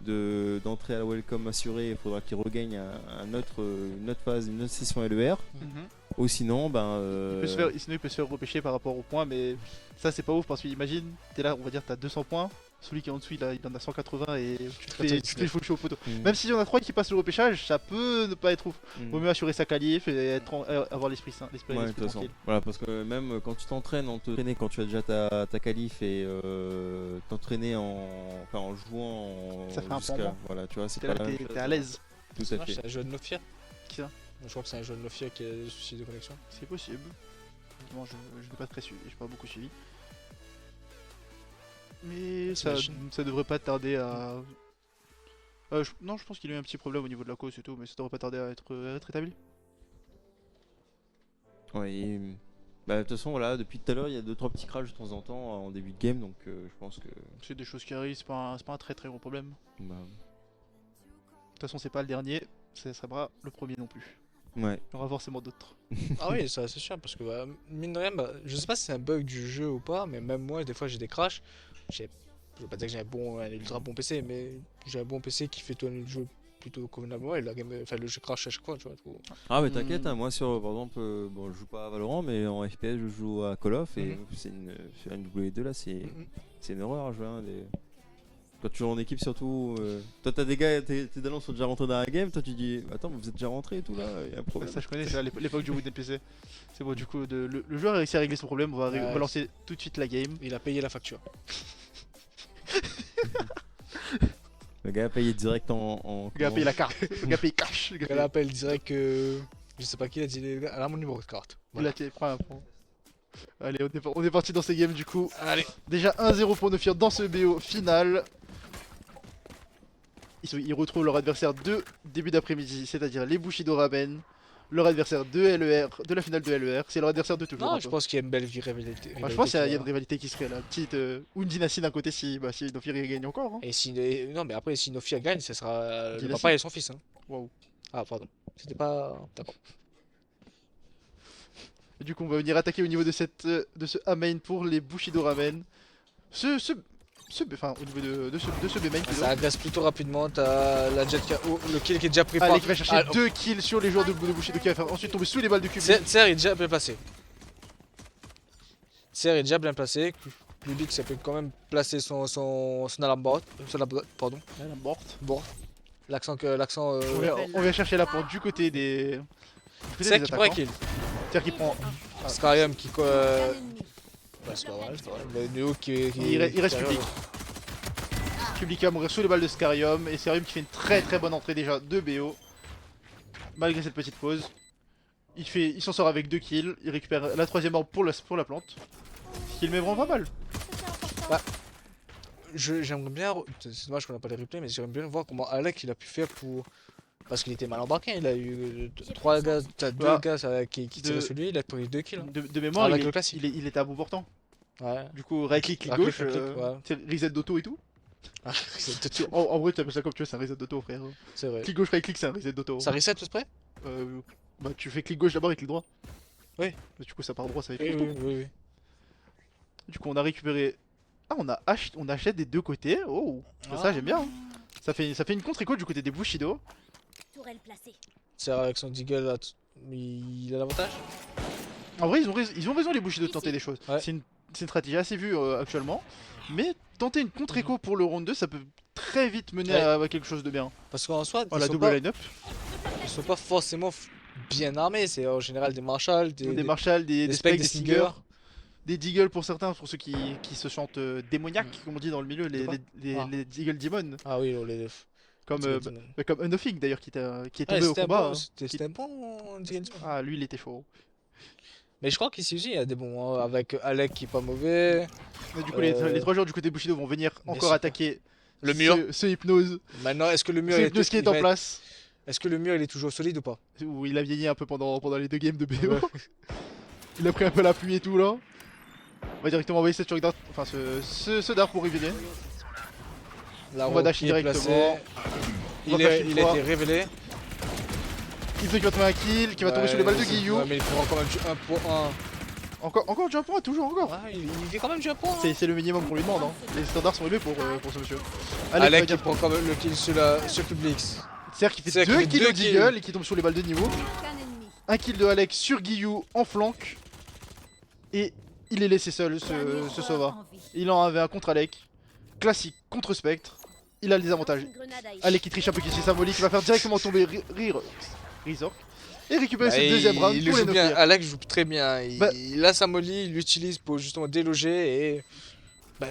d'entrée à la Welcome assurée, il faudra qu'il regagne une autre phase, une autre session LER. Ou sinon, Sinon il peut se faire repêcher par rapport aux points, mais ça c'est pas ouf parce que imagine, t'es là, on va dire t'as 200 points, celui qui est en dessous il en a 180 et tu te fais le foutu au poteau. Même s'il y en a 3 qui passent le repêchage, ça peut ne pas être ouf. Vaut mieux assurer sa qualif et avoir l'esprit sain, l'esprit Ouais, de toute façon. tranquille. Voilà, parce que même quand tu t'entraînes, quand tu as déjà ta qualif et t'entraîner en jouant Ça fait un jusqu'à- pendant. voilà, tu vois, c'est T'es pas là, la même t'es chose. à l'aise. Tout à fait. C'est un jeu de Nofia. Qui ça? Je crois que c'est un jeu de Nofia qui a des soucis de connexion. C'est possible. Honnêtement, je n'ai pas très suivi, j'ai pas beaucoup suivi. Mais C'est la ça, Chine. ça devrait pas tarder à. Non, je pense qu'il y a eu un petit problème au niveau de la cause et tout, mais ça devrait pas tarder à être rétabli. Ouais, bah, de toute façon, voilà, depuis tout à l'heure, il y a 2-3 petits crashs de temps en temps en début de game, donc je pense que. C'est des choses qui arrivent, c'est pas un très très gros problème. Bah, De toute façon, c'est pas le dernier, ça sera pas le premier non plus. ouais. Il y aura forcément d'autres. Ah oui, ça c'est sûr, parce que mine de rien, je sais pas si c'est un bug du jeu ou pas, mais même moi, des fois j'ai des crashs. Je veux pas dire que j'ai un ultra bon PC, mais j'ai un bon PC qui fait tourner le jeu plutôt convenablement et le jeu crash à chaque fois, tu vois. Ah, mais t'inquiète, Hmm. hein, moi, par exemple, bon, je joue pas à Valorant, mais en FPS, je joue à Call of, et Mhm. sur une W2 là, c'est une horreur à jouer. Hein, Quand tu joues en équipe, surtout. Toi, t'as des gars, tes talents sont déjà rentrés dans la game, toi, tu dis, attends, vous êtes déjà rentrés et tout là, il y a un Ouais, problème. ça je connais, c'est à l'époque du Wooden PC. C'est bon, du coup, le joueur a réussi à régler son problème, on va Ouais. relancer tout de suite la game. Il a payé la facture. Le gars a payé direct en. Le gars a payé la carte, le gars a payé cash. Le gars a Elle payé- appelle direct que. Je sais pas qui, il a dit, elle a mon numéro de carte. Il a été, prends. Allez, on est parti dans ces games du coup. Allez, Déjà 1-0 pour Nofir dans ce BO final. Ils retrouvent leur adversaire de début d'après-midi, c'est-à-dire les Bushido Ramen. Leur adversaire de LER, de la finale de LER. C'est leur adversaire de toujours. non, un je peu. pense qu'il y a une belle rivalité. Enfin, je pense qu'il y a une rivalité qui serait là. Petite une dynastie d'un côté si Nofir il gagne encore. Hein. Et si, non, mais après, si Nofia gagne, ce sera le Dynastie. papa et son fils. Hein. Waouh. Ah, pardon. C'était pas. D'accord. Et du coup, on va venir attaquer au niveau de ce A main pour les Bushido Ramen. Enfin, au niveau de ce B main. plutôt. Ça agresse plutôt rapidement. T'as la jet le kill qui est déjà pris par. Allez, qui va chercher Ah, 2 kills sur les joueurs de Bushido qui va faire ensuite tomber sous les balles de Kubi. Tser est déjà bien placé. Tser est déjà bien placé. Kubik ça peut quand même placer son alarme board. Pardon. Elle est morte. Bon. L'accent. On vient chercher la porte du côté des. Tser qui prend un kill. C'est-à-dire qu'il prend. Skyrim qui. Un ennemi. Ouais, c'est pas mal, c'est pas mal. Mais Neo qui. Il reste Kubik. Kubik va mourir sous les balles de Scarium. Et Scarium qui fait une très très bonne entrée déjà de BO. Malgré cette petite pause. Il s'en sort avec 2 kills. Il récupère la 3ème orbe pour la plante. Ce qui le met vraiment pas mal. J'aimerais bien. C'est dommage qu'on n'a pas les replays, mais j'aimerais bien voir comment Alec il a pu faire pour. Parce qu'il était mal embarqué, il a eu 3 gars, t'as 2 Bah, gars qui tiraient sur lui, il a pris 2 kills. Hein. De mémoire, Avec il, le est- classique. il était à bout portant. Ouais. Du coup, right click, clic Right click, gauche, right click, ouais. c'est reset d'auto et tout. Ah, c'est En vrai, tu appelles ça comme tu veux, c'est un reset d'auto, frère. c'est vrai. Clic gauche, right click, c'est un reset d'auto. Ça reset tout près. Bah, tu fais clic gauche d'abord et clic droit. Oui. Mais du coup, ça part droit, ça va être Oui, costaud. oui. Du coup, on a récupéré. Ah, on achète des deux côtés. Oh, ça j'aime bien. Hein. Ça fait une contre-écho du côté des Bushido. Tourelle placée. C'est avec son Deagle là, il a l'avantage. En vrai, ils ont raison les Bushido de tenter des choses. Ouais. C'est une stratégie assez vue actuellement. Mais tenter une contre-écho pour le round 2, ça peut très vite mener Ouais. à quelque chose de bien. Parce qu'en soi, Oh, la double line-up. ils sont pas forcément bien armés. C'est en général des Marshall, Des Marshall, des Spectres, des Stinger. Stinger. Des Deagle pour certains, pour ceux qui se chantent démoniaques, comme on dit dans le milieu, De quoi les Deagle Demon. Ah oui, les. Comme, Deagle Demon. comme Unnothing d'ailleurs qui est Ouais, tombé au c'était un combat. bon- hein. C'était un bon Deagle Demon. Ah, lui il était chaud. Mais je crois qu'ici aussi il y a des bons, hein, avec Alec qui est pas mauvais. Mais du coup, Euh, les 3 joueurs du côté Bushido vont venir bien encore sûr. attaquer Le mur. ce hypnose. Maintenant, est-ce que le mur Ce il hypnose qui est il en va être- place. Est-ce que le mur il est toujours solide ou pas? Où il a vieilli un peu pendant les 2 games de BO. Il a pris un peu la pluie et tout là. On va directement envoyer cette dart, enfin ce dart pour révéler. La On va roue dash qui est directement. placée. On va Il, flash est, une il a fois. été révélé. Hypnose qui va trouver un kill, qui va tomber sous les balles de Guillou. Ouais, mais il prend quand même du 1 pour 1. Encore du 1 point, toujours encore. Ouais, il fait quand même du 1 pour 1. C'est le minimum qu'on lui demande. Hein. Les standards sont élevés pour ce monsieur. Allez, Alec qui prend quand même le kill sur Publix. C'est-à-dire qu'il fait C'est-à-dire 2 qu'il fait kills au deux kills. Deagle et qui tombe sous les balles de niveau. Qu'un ennemi. Un kill de Alex sur Guillou en flanc. Et il est laissé seul ce Dernier Sova. joueur en vie. Il en avait un contre Alec. Classique contre Spectre. Il a les avantages. Une grenade à Alec qui triche un peu qui sa molly qui va faire directement tomber Rizork. Et récupérer ce Bah, deuxième round il pour les joue bien. Nofir. Alec joue très bien. Il, Bah- il a sa molly, il l'utilise pour justement déloger et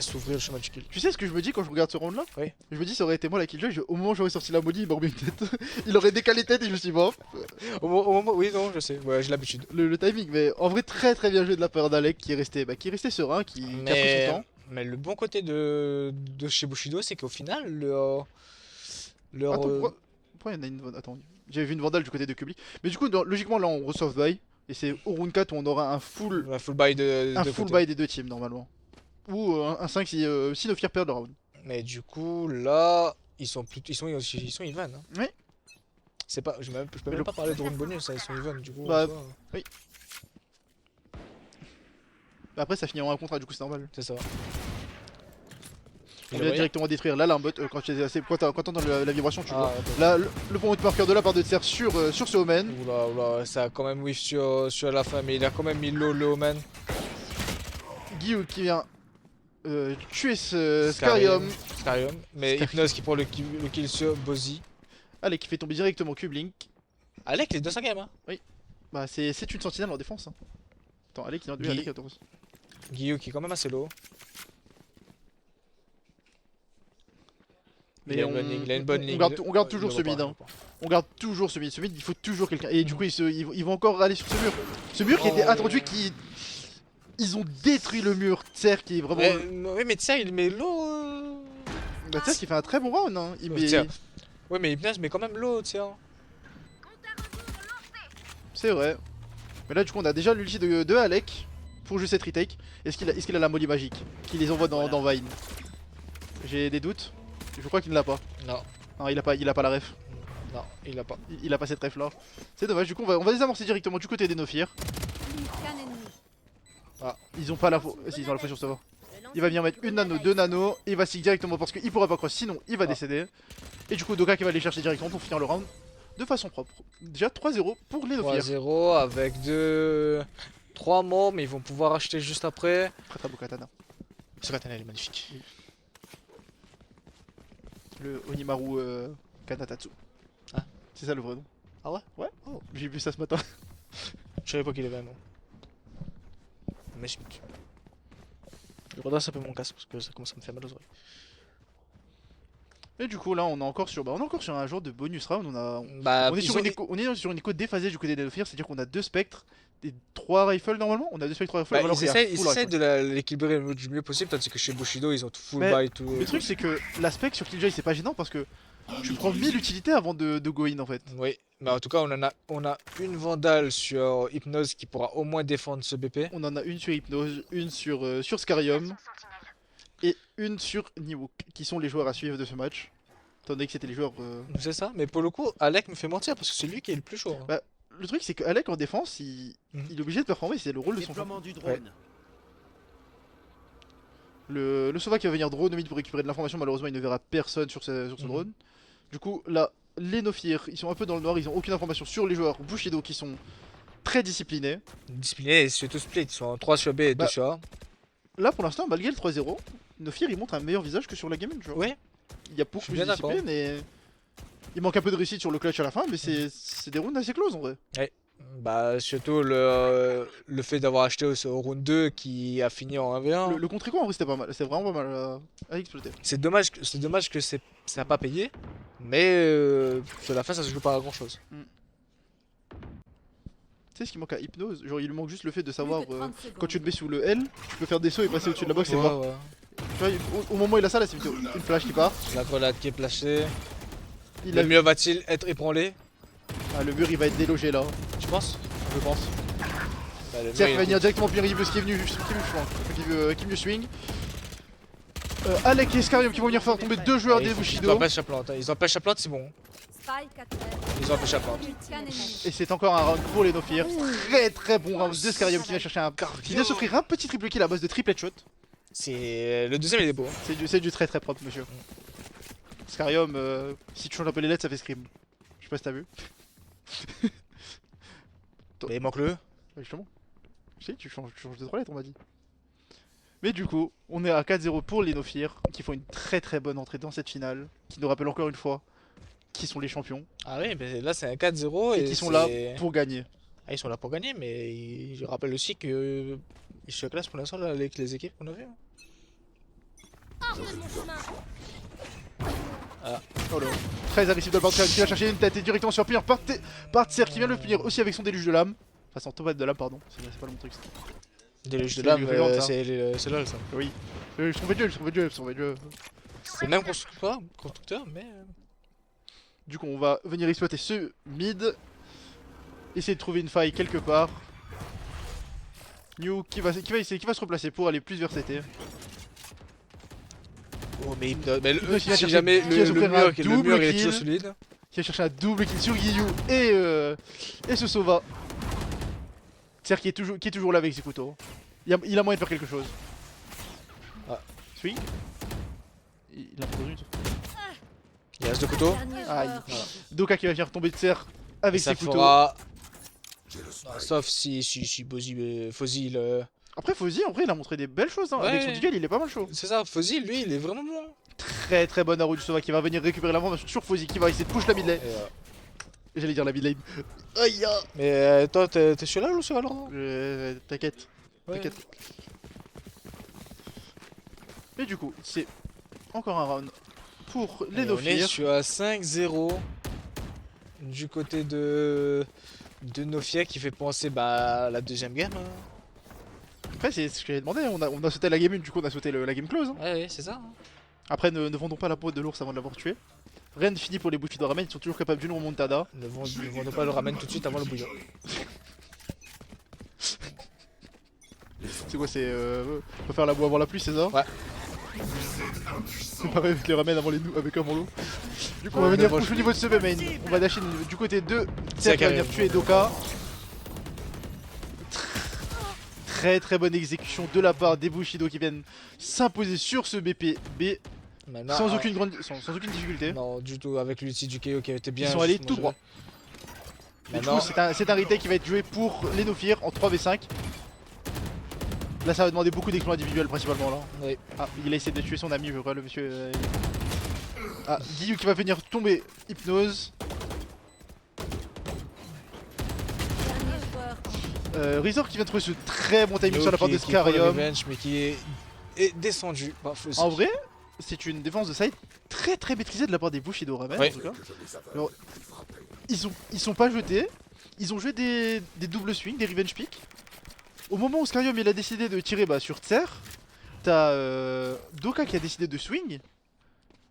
s'ouvrir le chemin du kill. Tu sais ce que je me dis quand je regarde ce round là? Oui. Je me dis ça aurait été moi la killjoy, au moment où j'aurais sorti la molly, il m'aurait mis une tête. Il aurait décalé tête et je me suis dit bon, Au moment, oui, non, je sais. Ouais, j'ai l'habitude. le timing, mais en vrai très très bien joué de la part d'Alec qui est resté serein, qui a pris son temps. Mais le bon côté de chez Bushido, c'est qu'au final, leur Attends, pourquoi il y en a une Attends, j'avais vu une vandale du côté de Kubli. Mais du coup, logiquement là on reçoit buy. Et c'est au round 4 où on aura un full, Un full buy de un deux full côtés. buy des deux teams normalement. Ou un 5 si Nofir perd le round. Mais du coup, là, ils sont even. Hein. Oui. C'est pas, je peux Mais même pas parler de round bonus, hein, ils sont even. Du coup, Bah, ça va. Après ça finit en un contrat, du coup c'est normal. C'est ça. On vient directement détruire la Lambot quand t'entends la vibration, tu vois. Ah, Là, le point de marqueur de la part de Tser sur ce Omen. Oula, oula, ça a quand même whiff sur la fin, mais il a quand même mis low le Omen. Guillaume qui vient tuer ce Scarium. Scarium. Mais Scarium. Hypnose qui prend le kill sur Bozy. Allez, qui fait tomber directement Cublink. Alec, il est 200 game. Hein. Bah, c'est une sentinelle en défense. Hein. Attends, Alec, il vient de lui, Guy. Alec, attends. Guillaume qui est quand même assez low. Mais il a une bonne ligne. on garde toujours Il ce le mid. voit Hein. pas. On garde toujours ce mid. Ce mid, il faut toujours quelqu'un. Et du coup, ils vont encore aller sur ce mur. Ce mur qui était Oh. attendu, ils ont détruit le mur. Tser qui est vraiment. Oui, mais tiens, il met low. Bah, Tser qui fait un très bon round. Hein. Il met... Tiens. Ouais, mais Hypnose met quand même low, tiens. C'est vrai. Mais là, du coup, on a déjà l'ulti de Alec pour juste cette retake. Est-ce qu'il a la molly magique qui les envoie dans Vine? J'ai des doutes. Je crois qu'il ne l'a pas. Non, Non, il a pas la ref. non, il a pas. Il a pas cette ref là. C'est dommage. Du coup, on va désamorcer directement du côté des Nofir. Qu'un ennemi. Ils ont pas la faux. Si, ils ont la faux sur ça. Il va venir mettre une nano, deux nano. Et il va stick directement parce qu'il pourra pas cross. Sinon, il va décéder. Et du coup, Doka qui va aller chercher directement pour finir le round de façon propre. Déjà 3-0 pour les Nofir. 3-0 avec 3 morts, mais ils vont pouvoir acheter juste après. Très très beau katana. Ce katana, il est magnifique. Le Onimaru Kanatatsu. Ah. C'est ça le vrai nom. Ah ouais? Ouais. Oh. J'ai vu ça ce matin. Je savais pas qu'il avait un nom. Magnifique. Je redresse un peu mon casque parce que ça commence à me faire mal aux oreilles. Et du coup là on est encore sur un genre de bonus round. Bah, On est sur une écho déphasée du côté des Nofir, c'est-à-dire qu'on a 2 spectres et 3 rifles normalement. On a 2 spectres 3 rifles. bah, alors ils qu'il y a essaient full rifle. de l'équilibrer du mieux possible, tandis que chez Bushido ils ont tout full Mais buy, tout. Le truc c'est que l'aspect sur Killjoy c'est pas gênant parce que tu prends 1000 utilités avant de go in en fait. Oui, mais en tout cas on a une Vandale sur Hypnose qui pourra au moins défendre ce BP. On en a une sur Hypnose, une sur Scarium et une sur Niwook qui sont les joueurs à suivre de ce match. Étant donné que c'était les joueurs. C'est ça, mais pour le coup, Alec me fait mentir parce que c'est lui qui est le plus chaud. Hein. Bah, le truc c'est que Alec en défense il est obligé de performer, c'est le rôle de son Déploiement du drone. Le Sova qui va venir drone au mid pour récupérer de l'information, malheureusement il ne verra personne sur ce drone. Du coup là, les Nofir ils sont un peu dans le noir, ils ont aucune information sur les joueurs Bushido qui sont très disciplinés. Discipliné et surtout split, ils sont en 3 sur B et 2 Bah, sur A. Là pour l'instant, malgré le 3-0, Nofir ils montrent un meilleur visage que sur la game. Genre. Ouais, Il y a beaucoup je suis plus de bien d'accord. discipline et il manque un peu de réussite sur le clutch à la fin, mais c'est des rounds assez close en vrai. bah surtout le fait d'avoir acheté au round 2 qui a fini en 1v1. Le contre-écho en vrai c'était pas mal, c'était vraiment pas mal à exploiter. C'est dommage que ça n'a pas payé, mais sur la fin ça se joue pas à grand chose. Tu sais ce qui manque à Hypnose, genre il lui manque juste le fait de savoir Plus que 30 quand tu te secondes. mets sous le L, tu peux faire des sauts et passer au-dessus de la box et voir. Ouais. Tu vois, au moment où il a ça là, c'est une flash qui part. La grenade qui est placée. Il Le a mieux va-t-il être ébranlé? le mur il va être délogé là, Tu penses? je pense. Bah, le Tiens, mur, il va venir directement punir Yves qui est venu qui veut swing. Alec et Scarium qui vont venir faire tomber 2 joueurs des Ils Bushido. empêchent la plante, hein. Ils empêchent la plante, c'est bon. Spike à terre. Ils empêchent la plante. Qu'un ennemi. Et c'est encore un round pour les Nofir. Très bon round de Scarium qui vient chercher qui vient s'offrir un petit triple kill à base de triple shot. C'est le deuxième il est beau. Hein. C'est du très propre monsieur. Scarium, si tu changes un peu les lettres ça fait scream. Je sais pas si t'as vu. Mais il manque le. Ouais, justement. Si, tu changes de 3 lettres on m'a dit. Mais du coup, on est à 4-0 pour les Nofir qui font une très bonne entrée dans cette finale. Qui nous rappelle encore une fois qui sont les champions Ah oui, mais là c'est un 4-0 et qui sont là c'est- pour gagner. Ah, ils sont là pour gagner, mais je rappelle aussi que ils sont classe pour l'instant là, avec les équipes qu'on a vues. Hors de mon chemin. Oh là. Très agressif de la part de Scarium qui va chercher une tête et directement sur punir par Tser qui vient le punir aussi avec son déluge de lame. Enfin son tomate de lame pardon, c'est pas le bon truc. Déluge de C'est lame, du Reland, ça. c'est LOL ça. Oui. Je trouvais Dieu. C'est le même constructeur, mais. Du coup on va venir exploiter ce mid. Essayer de trouver une faille quelque part. New qui va essayer, qui va se replacer pour aller plus vers CT. Oh, mais, Si jamais qui va s'offrir un le double mur il est kill. toujours solide. Qui va chercher un double kill sur Guillou et se sauva. Tser qui est toujours là avec ses couteaux. Il a moyen de faire quelque chose. Ah. Swing. Il a produit. Il reste 2 couteaux. Dernier Aïe. joueur. Voilà. Doka qui va venir tomber de serre avec Ça ses couteaux. fera. Ah, sauf si Fozzy Après Fozzy, en vrai, il a montré des belles choses. Hein. Ouais. Avec son duel, il est pas mal chaud. C'est ça, Fozzy lui il est vraiment bon. Très très bonne Haru Sova qui va venir récupérer l'information sur Fozzy qui va essayer de push la mid lane. Et, J'allais dire la mid lane. Aïe. mais toi t'es sur là ou sur Valorant? T'inquiète. Ouais. T'inquiète. Et du coup, c'est encore un round pour les Et on est Nofir. sur à 5-0 du côté de Nofia qui fait penser à la deuxième game. Hein. Après, c'est ce que j'avais demandé. On a sauté la game 1, du coup, on a sauté la game close. Hein. Ouais, c'est ça. Hein. Après, ne vendons pas la peau de l'ours avant de l'avoir tué. Rien de fini pour les Buffy de ramen, ils sont toujours capables d'une remontada. Ne vendons pas le ramen tout de suite avant le bouillon. C'est quoi, c'est. On va faire la boue avant la pluie, c'est ça? Ouais. C'est pareil avec les ramen avant l'eau. Du coup, on va Ouais, venir mais push au niveau de ce B main. On va dasher du côté de C'est Tser qui va venir carré. tuer Doka. Très très bonne exécution de la part des Bushido qui viennent s'imposer sur ce BPB Maintenant, sans aucune difficulté. Non, du tout, avec l'ulti du KO qui a été bien. Ils sont allés justement tout joué. droit. Et du Maintenant, coup, c'est un retake qui va être joué pour les Nofir en 3v5. Là, ça va demander beaucoup d'exploits individuels principalement là. oui. Ah, il a essayé de tuer son ami, je crois, le monsieur. Ah, Guillou qui va venir tomber hypnose. Dernier joueur. Razor qui vient de trouver ce très bon timing Léo sur la part de qui prend le Scarium. revenge, mais qui est descendu par Fozzy. En vrai, c'est une défense de side très très maîtrisée de la part des Bushido Ramen Ouais. en tout cas. Alors, ils sont pas jetés, ils ont joué des doubles swings, des revenge picks. Au moment où Scarium il a décidé de tirer sur Tser, t'as Doka qui a décidé de swing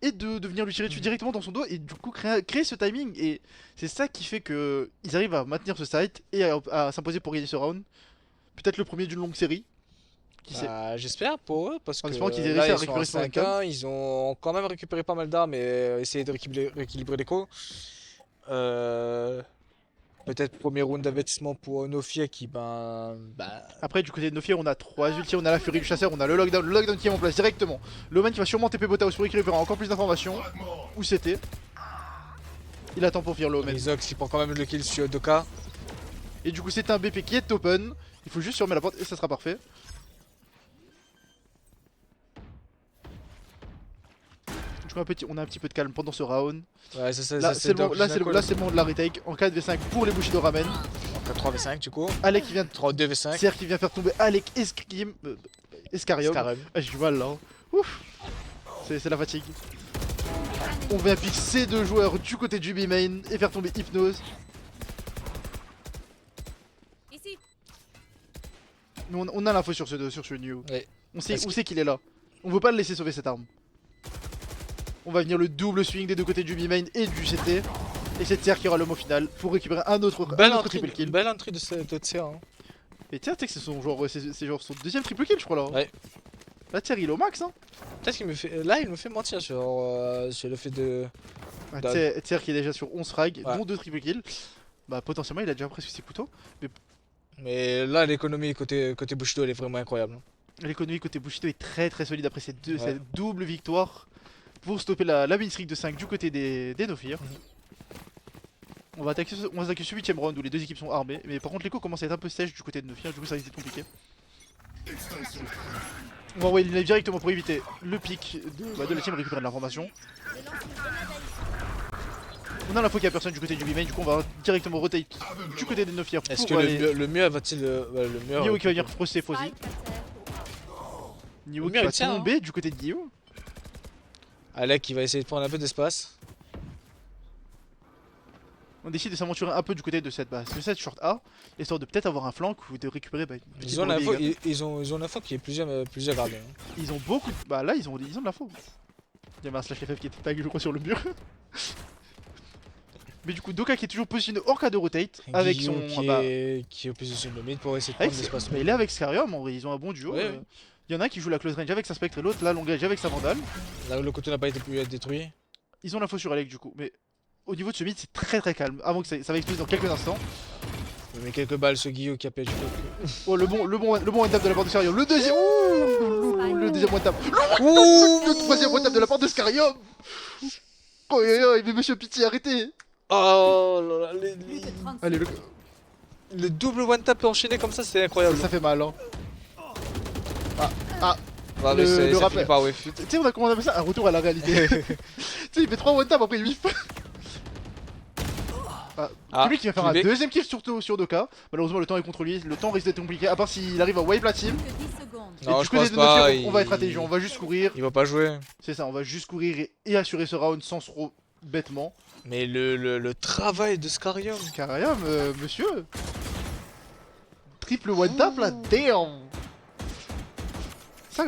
et de venir lui tirer dessus directement dans son dos et du coup créer ce timing, et c'est ça qui fait que ils arrivent à maintenir ce site et à s'imposer pour gagner ce round. Peut-être le premier d'une longue série. Qui sait. J'espère pour eux parce En que espérant qu'ils aient là, réussi à ils sont récupérer à son 5-1, ils ont quand même récupéré pas mal d'armes et essayé de rééquilibrer l'écho. Peut-être premier round d'investissement pour Nofia qui Après du côté de Nofir on a 3 ultis, on a la furie du chasseur, on a le lockdown qui est en place directement. L'Oman qui va sûrement TP Botaos pour récupérer encore plus d'informations. Où c'était? Il attend pour faire l'Oman. Rizox qui prend quand même le kill sur Doka. Et du coup c'est un BP qui est open. Il faut juste fermer la porte et ça sera parfait. Du coup on a un petit peu de calme pendant ce round. Ouais, c'est Là ça, c'est le moment de la retake en 4v5 pour les Bushido Ramen. Donc 3v5 du coup. Alec qui vient de 2v5. Serre qui vient faire tomber Alec Escarium. Scarem. Ah j'ai du mal là. Ouf. C'est la fatigue. On vient pick ces deux joueurs du côté du B-main et faire tomber Hypnose. Ici. Nous on a l'info sur ce New. Ouais. On sait Parce où que- c'est qu'il est là. On veut pas le laisser sauver cette arme. On va venir le double swing des deux côtés du B-main et du CT. Et c'est Tser qui aura le mot final pour récupérer un autre triple kill. Belle entrée de Tser. Hein. Et tiens, tu sais que c'est son genre, c'est genre son deuxième triple kill je crois là. Ouais. Là Tser il est au max hein. Peut-être qu'il me fait. Là, il me fait mentir sur le fait de. Ouais, Dog. Tser qui est déjà sur 11 frags, Ouais. dont 2 triple kills. Bah potentiellement il a déjà presque ses couteaux. Mais là, l'économie côté Bushido, elle est vraiment incroyable. L'économie côté Bushido est très très solide après cette Ouais. double victoire pour stopper la win streak de 5 du côté des Nofir. On va attaquer ce 8ème round où les deux équipes sont armées, mais par contre l'écho commence à être un peu sèche du côté de Nofir, du coup ça risque d'être compliqué. On va envoyer l'île directement pour éviter le pic de la team récupérer de l'information. Je lance une grenade à ici. On a l'info qu'il n'y a personne du côté du B-main, du coup on va directement rotate du côté des Nofir pour Est-ce que aller... le mieux va-t-il. Le mieux. Nio qui va venir froster Fozzy. Spike à terre. Nio Le qui mieux, va il tient, hein. tomber du côté de Guillaume. Alec qui va essayer de prendre un peu d'espace. On décide de s'aventurer un peu du côté de cette short A, histoire de peut-être avoir un flank ou de récupérer une petite Ils ont brebis l'info également. ils ont l'info qui est plusieurs gradés. Hein. Ils ont beaucoup de... Bah là ils ont de l'info. Il y avait un slash FF qui était tag je crois sur le mur. Mais du coup, Doka qui est toujours positionné hors cas de rotate avec son. Qui est au position de mid pour essayer de Avec prendre l'espace. mais il est avec Scarium, en vrai, ils ont un bon duo. Ouais. Il y en a un qui joue la close range avec sa Spectre et l'autre la long range avec sa Vandal. Là où le côté n'a pas été pu être détruit. Ils ont l'info sur Alec du coup, mais au niveau de ce mid, c'est très calme. Avant que ça va exploser dans quelques instants. Il met quelques balles ce Guillaume qui a perdu. Oh, le bon one tap de la part de Scarium. Le deuxième. Ouh, le deuxième one tap. Le troisième one tap de la part de Scarium. Oh, mais monsieur Pitié, arrêtez. Oh là là, Plus de 30 Allez, le double one tap enchaîné comme ça, c'est incroyable. ça fait mal, hein. Ouais, mais le ça rappel. finit par wave. Tu sais, comment on appelle ça? Un retour à la réalité. Tu sais, il fait 3 one tap après 8. Lui qui va faire un deuxième kill sur Doka. Malheureusement, le temps est contre lui. Le temps risque d'être compliqué. À part s'il arrive à wave la team. que 10 secondes. Non, Et je du côté pense de pas, Nofir, on va être intelligent. On va juste courir. Il va pas jouer. C'est ça, on va juste courir et assurer ce round sans trop bêtement. Mais le travail de Scarium. Carrium, monsieur. Triple one tap là, damn.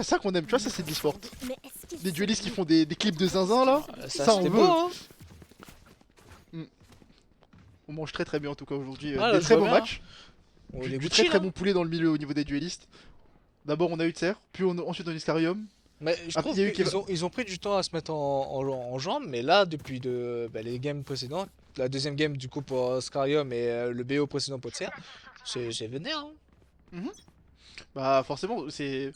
Ça qu'on aime, tu vois, ça c'est de l'e-sport. Mais est-ce qu'ils Des duellistes qui font des clips de zinzin là. Ça, on c'était veut. beau, hein. On mange très bien en tout cas aujourd'hui. Ah, là, Des je très vois bons bien. matchs. On Du est très Gucci, très là. bon poulet dans le milieu au niveau des duellistes. D'abord on a eu Tser, puis ensuite on a eu Scarium. Mais je Ah, trouve il y a eu qu'ils ont pris du temps à se mettre en jambes, mais là, depuis les games précédents, la deuxième game du coup pour Scarium et le BO précédent pour Tser, c'est vénère. Hein. Bah forcément, c'est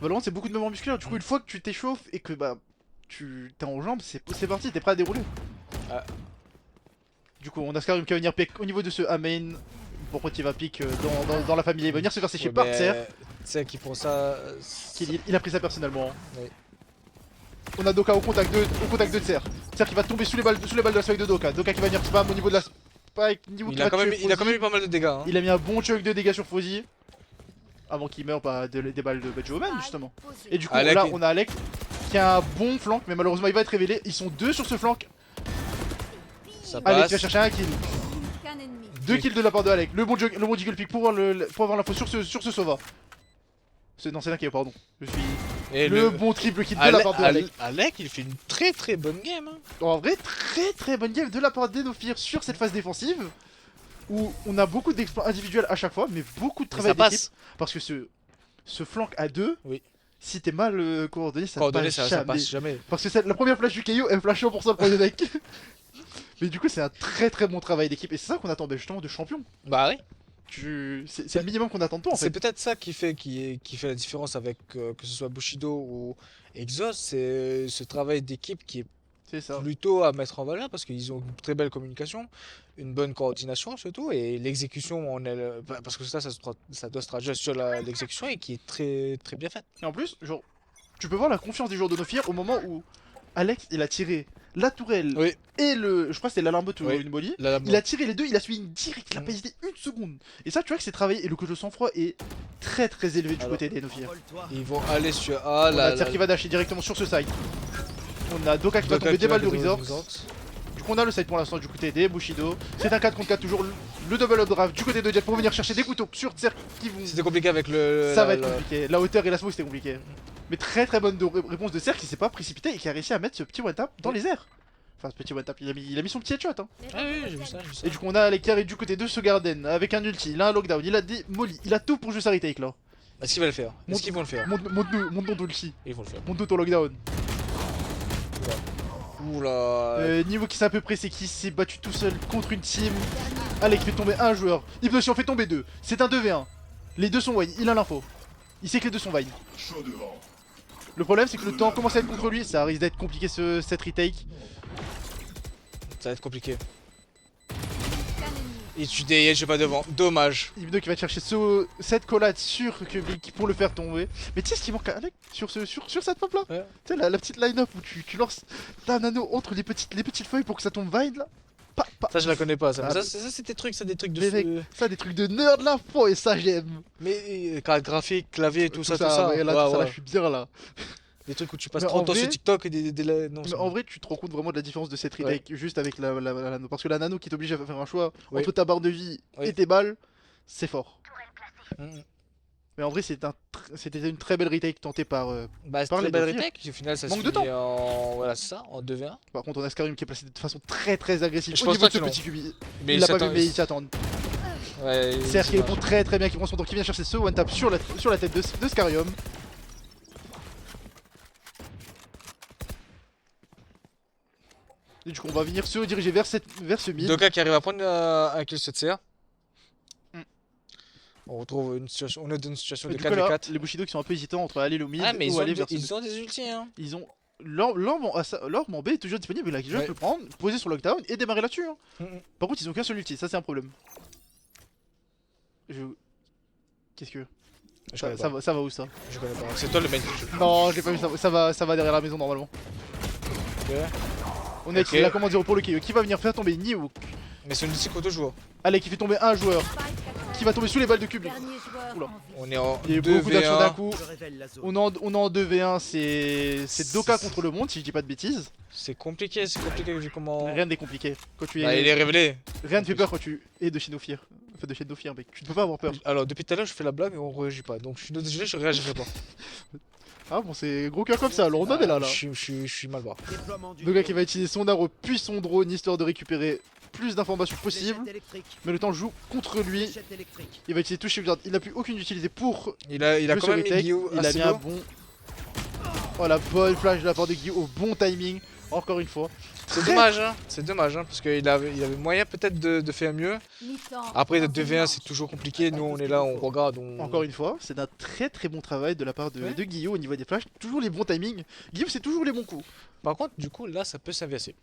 Valorant, c'est beaucoup de mouvements musculaires. Du coup, une fois que tu t'échauffes et que bah tu t'es en jambes, c'est parti, t'es prêt à dérouler. Ah. Du coup, on a Scarium qui va venir pick au niveau de ce A main. Pourquoi il va pick dans la famille, il va venir se faire sécher Ouais, par mais Tser. Tser qui prend ça. Il a pris ça personnellement. Oui. On a Doka au contact de Tser. Tser qui va tomber sous les balles de la spike de Doka. Doka qui va venir spam au niveau de la spike. Il a quand même eu pas mal de dégâts. Hein. Il a mis un bon chunk de dégâts sur Fozzy. Avant qu'il meure des balles de Badge-Omen justement. Et du coup Alec là on a Alec qui a un bon flank, mais malheureusement il va être révélé. Ils sont deux sur ce flank. Ça Alec passe. qui va chercher un kill. qu'un ennemi. 2 kills de la part de Alec. Le bon Jiggle Pick pour avoir l'info sur ce Sova. Non, c'est là qui est, pardon. Je suis. Et Le bon triple kill de la part de Alec. Alec, il fait une très bonne game. Hein. En vrai, très bonne game de la part d'Enofir sur cette phase défensive. Où on a beaucoup d'exploits individuels à chaque fois, mais beaucoup de travail ça passe. d'équipe. Parce que ce flank à 2, Oui. si t'es mal coordonné, ça Coordonné, passe ça jamais. passe jamais. Parce que la première flash du KO, elle flash 100% le premier deck. Mais du coup, c'est un très bon travail d'équipe. Et c'est ça qu'on attendait justement de champion. Bah oui. C'est le minimum qu'on attend de toi en C'est fait. peut-être ça qui fait la différence avec que ce soit Bushido ou Exos, c'est ce travail d'équipe qui est C'est ça. plutôt à mettre en valeur parce qu'ils ont une très belle communication, une bonne coordination surtout et l'exécution en elle, parce que ça doit se traduire sur l'exécution et qui est très bien faite. Et en plus, genre, tu peux voir la confiance des joueurs de Nofir au moment où Alex il a tiré la tourelle Oui. et je crois que c'était l'alarme bot ou Oui. une molly. Là, Il a tiré les deux, il a suivi une direct, il a pas hésité une seconde. Et ça, tu vois que c'est travaillé et le coach de sang-froid est très élevé du Alors. côté des Nofir. ils vont aller sur On a Tser qui va dasher directement sur ce side. On a Doka qui va tomber des balles de Resorts. Du coup, on a le side pour l'instant du côté des Bushido. C'est un 4 contre 4 toujours. Le double up drive du côté de Jet pour venir chercher des couteaux sur Tser qui vont. C'était compliqué avec Ça va être compliqué. La hauteur et la smoke c'était compliqué. Mais très bonne réponse de Tser qui s'est pas précipité et qui a réussi à mettre ce petit one tap dans les airs. Enfin, ce petit one tap, il a mis son petit headshot. Hein. Ah oui, j'ai vu ça. Et du coup, on a les carrés du côté de ce Garden avec un ulti, il a un lockdown, il a des molly, il a tout pour jouer sa retake là. Est-ce qu'ils vont le faire? Est-ce qu'ils vont le faire? Monte ton ulti, Ils vont le faire. monte ton lockdown. Oula. Niveau qui sait à peu près, c'est qui s'est battu tout seul contre une team. Alec fait tomber un joueur, Hypnotion fait tomber deux. C'est un 2v1. Les deux sont wine, il a l'info. Il sait que les deux sont wine. Le problème, c'est que le temps commence à être contre lui, ça risque d'être compliqué cette retake. Ça va être compliqué. Qu'un ennemi. Et tu dégages pas devant. Dommage. Hypno qui va chercher cette collade sur Kubik pour le faire tomber. Mais tu sais ce qui manque à Alec sur cette map là? Ouais. Tu sais la petite line-up où tu lances ta nano entre les petites feuilles pour que ça tombe vide là. Ça, je la connais pas. Ça, Ah, ça c'est des trucs, des trucs de. Les mecs, ça des trucs de nerd là, et ça j'aime. Mais carte graphique, clavier, tout ça. Ouais, là, Ouais, ça là, ouais. je suis bien là. Des trucs où tu passes Mais en 30 ans vrai- sur TikTok et non, Mais en vrai, tu te rends compte vraiment de la différence de cette retake juste avec la nano. Parce que la nano qui t'oblige à faire un choix Oui. entre ta barre de vie Oui. et tes balles, c'est fort. Mm. Mais en vrai, c'était une très belle retake tentée par. Bah, c'est Par très les belle deux filles. retake. Au final, ça se Manque de finit en. Voilà, c'est ça, en 2v1. Par contre, on a Scarium qui est placé de façon très très agressive Je au pense niveau pas de ce que non. petit cubi. Mais Il l'a pas vu, mais il s'y attend. Ouais, Serre qui c'est répond très très bien, qui prend son temps, qui vient chercher ce one tap sur la tête de Scarium. Et du coup, on va venir se rediriger vers ce mid. Doka qui arrive à prendre un kill sur CR. Mm. On retrouve une situation, on est dans une situation Et de du coup, là, 4v4. les Bushido qui sont un peu hésitants entre aller au mid Ah, mais ou aller vers ce ils ont des ultis, hein. Ils ont. L'orbe en B est toujours disponible, la Killjoy Ouais. peut le prendre, poser sur lockdown et démarrer là-dessus. Hein. Mm. Par contre, ils ont qu'un seul ulti, ça c'est un problème. Qu'est-ce que. Je connais pas. Ça va où ça? Je connais pas. C'est toi le main. Non, j'ai pas vu ça. Ça va derrière la maison normalement. Ok. On est Ok. la commande 0 pour le Kyo qui va venir faire tomber Nioh. Mais c'est une ulti contre joueur. Allez, qui fait tomber un joueur qui va tomber sous les balles de cube. Dernier joueur Oula. en vie. On est en Il y a eu beaucoup d'actions d'un 2v1. coup. On est en 2v1, c'est Doka contre le monde si je dis pas de bêtises. C'est compliqué vu comment. Rien n'est compliqué. Quand tu Bah, il es... est révélé. Rien ne fait peur quand tu es de Shinofir. Enfin, de Shinofir, mec. Tu ne peux pas avoir peur. Alors, depuis tout à l'heure, je fais la blague et on réagit pas. Donc, je suis désolé, je réagirai pas. Ah bon, c'est gros cœur comme ça, alors on en est là. Je suis mal barré. Doka qui va utiliser son arrow puis son drone histoire de récupérer plus d'informations possibles. Mais le temps joue contre lui. Il va utiliser tout shield. Il n'a plus aucune utilité pour Il a jouer quand sur même mis retake. Guillaume Il a assez mis un haut. bon. Oh la bonne flash de la part de Guy au bon timing. Encore une fois. C'est dommage, hein. C'est dommage, hein. Parce qu'il avait moyen peut-être de faire mieux. Mi-temps. Après, le Dans une 2v1, manche. c'est toujours compliqué. Nous, on est là, on regarde. Encore une fois, c'est un très très bon travail de la part de Guillaume au niveau des flashs. Toujours les bons timings. Guillaume, c'est toujours les bons coups. Par contre, du coup, là, ça peut s'inverser.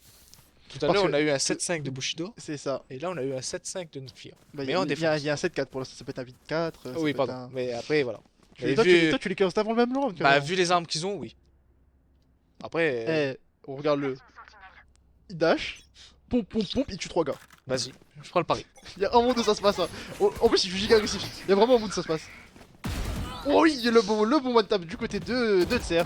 Tout à Parce l'heure, que- on a eu un 7-5 de Bushido. C'est ça. Et là, on a eu un 7-5 de notre fille. Bah, Mais il y a- en il y, défense. il y a un 7-4 pour l'instant. Ça peut être un 8-4. ça Oui, peut être pardon. un- Mais après, voilà. Et Et toi, vu- toi, tu les castes avant le même round. Bah, carrément. vu les armes qu'ils ont, oui. Après, Eh, on regarde le. Il dash. Pompe, il tue 3 gars. vas-y, je prends le pari. Il y a un monde où ça se passe. Hein. En plus, il joue giga agressif. Il y a vraiment un monde où ça se passe. Oh oui, il y a le bon one tap du côté de Tser.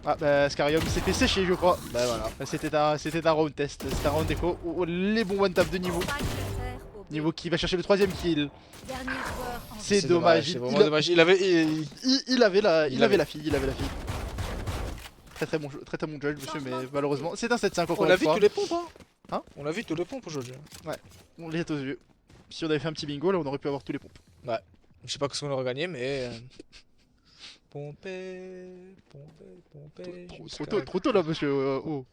Ah bah Scarium s'est fait sécher je crois. Bah voilà. C'était un round test, c'était un round déco. Oh, les bons one tap de Niveau. Spike terre au B. Niveau qui va chercher le 3ème kill. Dernier joueur en vie. C'est dommage. C'est vraiment dommage. Il avait. Il avait la avait. fille, Très bon judge monsieur mais malheureusement c'est un 7-5 encore On a une vu fois. tous les pompes, hein. Hein On a vu tous les pompes aujourd'hui. On les a aux yeux. Si on avait fait un petit bingo là on aurait pu avoir tous les pompes. Je sais pas ce qu'on aurait gagné, mais. Pomper. Trop tôt là monsieur. Oh.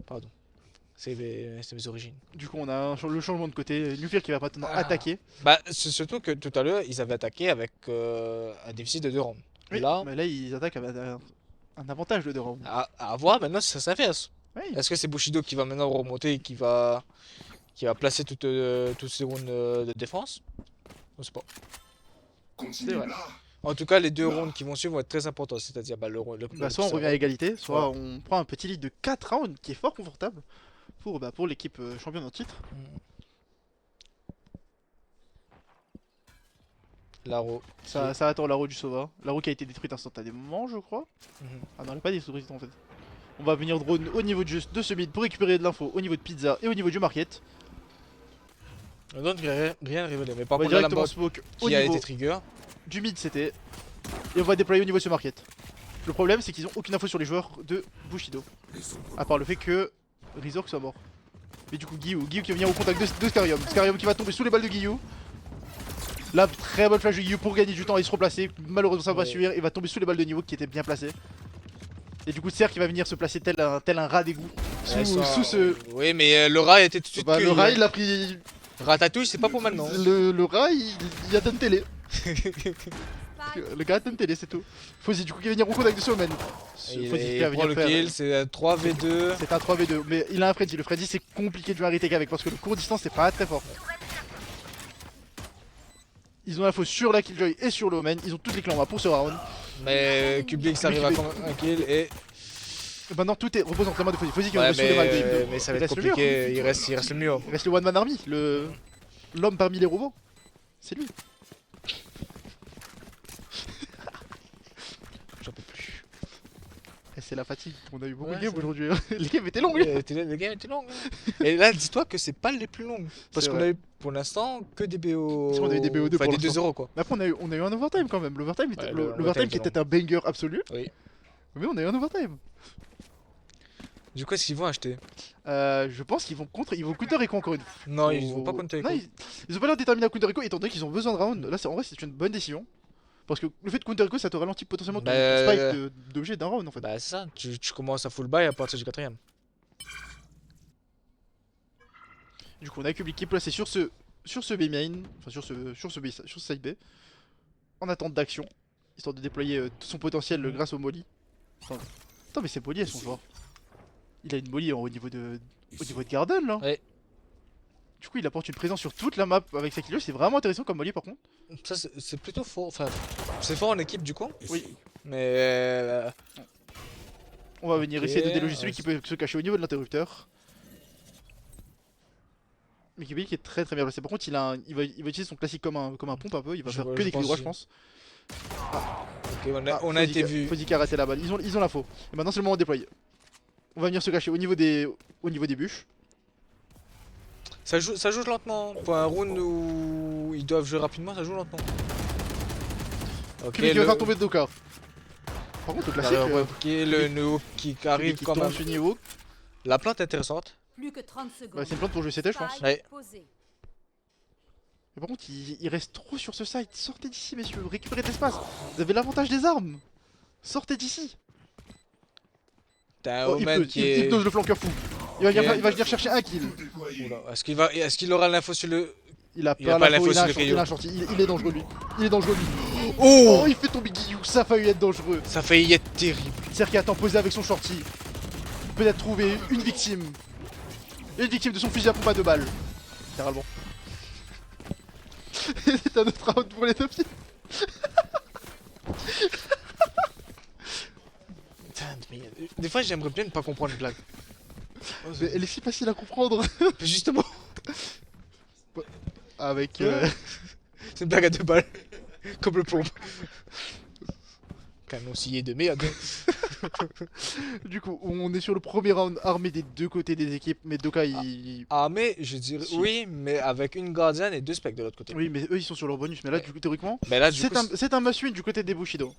Pardon. C'est mes origines. Du coup on a le changement de côté. Nufir qui va maintenant Ah. attaquer. Bah, c'est surtout que tout à l'heure, ils avaient attaqué avec un déficit de 2 rounds. Oui, Là, mais là ils attaquent avec un avantage de 2 rounds. à voir maintenant si ça s'inverse. Oui. Est-ce que c'est Bushido qui va maintenant remonter et qui va placer toutes ces rounds de défense? On sait pas. C'est vrai. En tout cas, les 2 rounds qui vont suivre vont être très importants. C'est-à-dire, bah, Bah, soit on revient à égalité, soit Ouais. on prend un petit lead de 4 rounds qui est fort confortable pour l'équipe championne en titre. Laro. Ça attend la roue du Sova. La roue qui a été détruite instantanément, je crois. Mhm. Ah non, elle n'est pas détruite en fait. On va venir drone au niveau de ce mid pour récupérer de l'info au niveau de Pizza et au niveau du market. On donne rien révélé. Mais par On va contre, là, la directement mode smoke au qui a niveau été trigger. du mid c'était. Et on va déployer au niveau de ce market. Le problème c'est qu'ils ont aucune info sur les joueurs de Bushido. À part le fait que Rizor soit mort. Mais du coup Guillou qui va venir au contact de Scarium. Scarium qui va tomber sous les balles de Guillou. Là très bonne flash de Guillou pour gagner du temps et se replacer. Malheureusement ça va pas suivre. Il va tomber sous les balles de Niveau qui étaient bien placées. Et du coup Serre qui va venir se placer tel un rat d'égout. Sous ce. Oui, mais le rat était tout de suite Bah, le cueilli, rat hein. il a pris. Ratatouille, c'est pas pour maintenant. Le rat il atteint une télé. Spike Le gars atteint une télé c'est tout. Fozzy du coup qui va venir au contact de Somen. Il Fozzy qui va prend venir le faire. kill, c'est 3v2. C'est un 3v2, mais il a un Freddy. Le Freddy c'est compliqué de jouer un retake avec parce que le court distance c'est pas très fort. Ils ont l'info sur la Killjoy et sur l'Omen, ils ont toutes les clés en main pour ce round. Mais Kublix arrive à prendre un kill et. Et maintenant tout repose entre les mains de Fozzy. Fozzy qui va Ouais, jouer sur les balles de mais ça va Il être reste le mur. compliqué. Il reste le mur. Il reste le One Man Army, l'homme parmi les robots. C'est lui. J'en peux plus. Et c'est la fatigue, on a eu beaucoup Ouais, de games c'est- aujourd'hui. Les games étaient longs. Les games étaient longues. Hein. Et là, dis-toi que c'est pas les plus longues. Parce C'est qu'on vrai. a eu pour l'instant que des BO. Parce qu'on a eu des BO2 enfin, pour des l'instant. 2-0 quoi. Mais après, on a eu un overtime quand même. L'overtime Ouais, l'overtime qui c'est était un banger absolu. Oui. Mais on a eu un overtime. Du coup, est-ce qu'ils vont acheter? Je pense qu'ils vont counter Echo encore une fois. Non, ils vont pas counter Non, Echo. ils ont pas l'air déterminés à counter Echo étant donné qu'ils ont besoin de round. Là, en vrai, c'est une bonne décision. Parce que le fait de counter Echo, ça te ralentit potentiellement ton spike d'objet d'un round en fait. Bah, c'est ça, tu commences à full buy à partir du 4ème. Du coup, on a Kublik qui est placé sur ce B main, enfin sur ce side B, en attente d'action, histoire de déployer tout son potentiel grâce au molly. Enfin, attends, mais c'est molly à son joueur. Il a une molly au niveau de Garden là. Ouais. Du coup, il apporte une présence sur toute la map avec sa killers, c'est vraiment intéressant comme molly par contre. Ça, c'est plutôt fort. Enfin, c'est fort en équipe du coup. Oui. Mais. On va venir essayer de déloger celui ouais, qui peut se cacher au niveau de l'interrupteur. Mais Kublik est très très bien placé. Par contre, il va utiliser son classique comme un pompe un peu. Il va faire que des clics droits, je pense. Ok, on a été vu. Fozzy qui a raté la balle. Ils ont l'info. Et maintenant, c'est le moment de déployer. On va venir se cacher au niveau des bûches. Ça joue lentement. Pour un round où ils doivent jouer rapidement, ça joue lentement. Ok, Kublik qui va faire tomber de Doka. Par contre, le classique. Ok, le Nuke qui arrive qui quand tombe même. sur niveau. La plante est intéressante. Plus que 30 secondes. Bah, c'est une plante pour jouer CT, je pense. Ouais. Posé. Mais par contre, il reste trop sur ce site. Sortez d'ici, messieurs. Récupérez de l'espace. Vous avez l'avantage des armes. Sortez d'ici. T'as un Oh, Omen qui est. hypnose le flanqueur fou. Il va venir chercher un kill. Oula, est-ce qu'il aura l'info sur le. Il a Il a pas pas l'info, l'info il a sur un le shorty, Kayo. il a un shorty. Il est dangereux lui. Il est dangereux lui. Oh, Oh, il fait tomber Guillou. Ça a failli être dangereux. ça a failli être terrible. C'est-à-dire qu'il attend posé avec son shorty. Peut-être trouver une victime. Une victime de son fusil à pompe à 2 balles. Littéralement. C'est un autre round pour les deux pieds. Putain, mais des fois j'aimerais bien ne pas comprendre une blague. Mais elle est si facile à comprendre. Mais justement, Avec. c'est une blague à 2 balles. Comme le plomb. Canon scié de merde. Du coup, on est sur le premier round armé des deux côtés des équipes. Mais Doka, il. Ah, mais je dirais Si. oui, mais avec une gardienne et 2 specs de l'autre côté. Oui, mais eux ils sont sur leur bonus. Mais là, du coup, théoriquement, Mais là, du coup, c'est un must-win du côté des Bushido.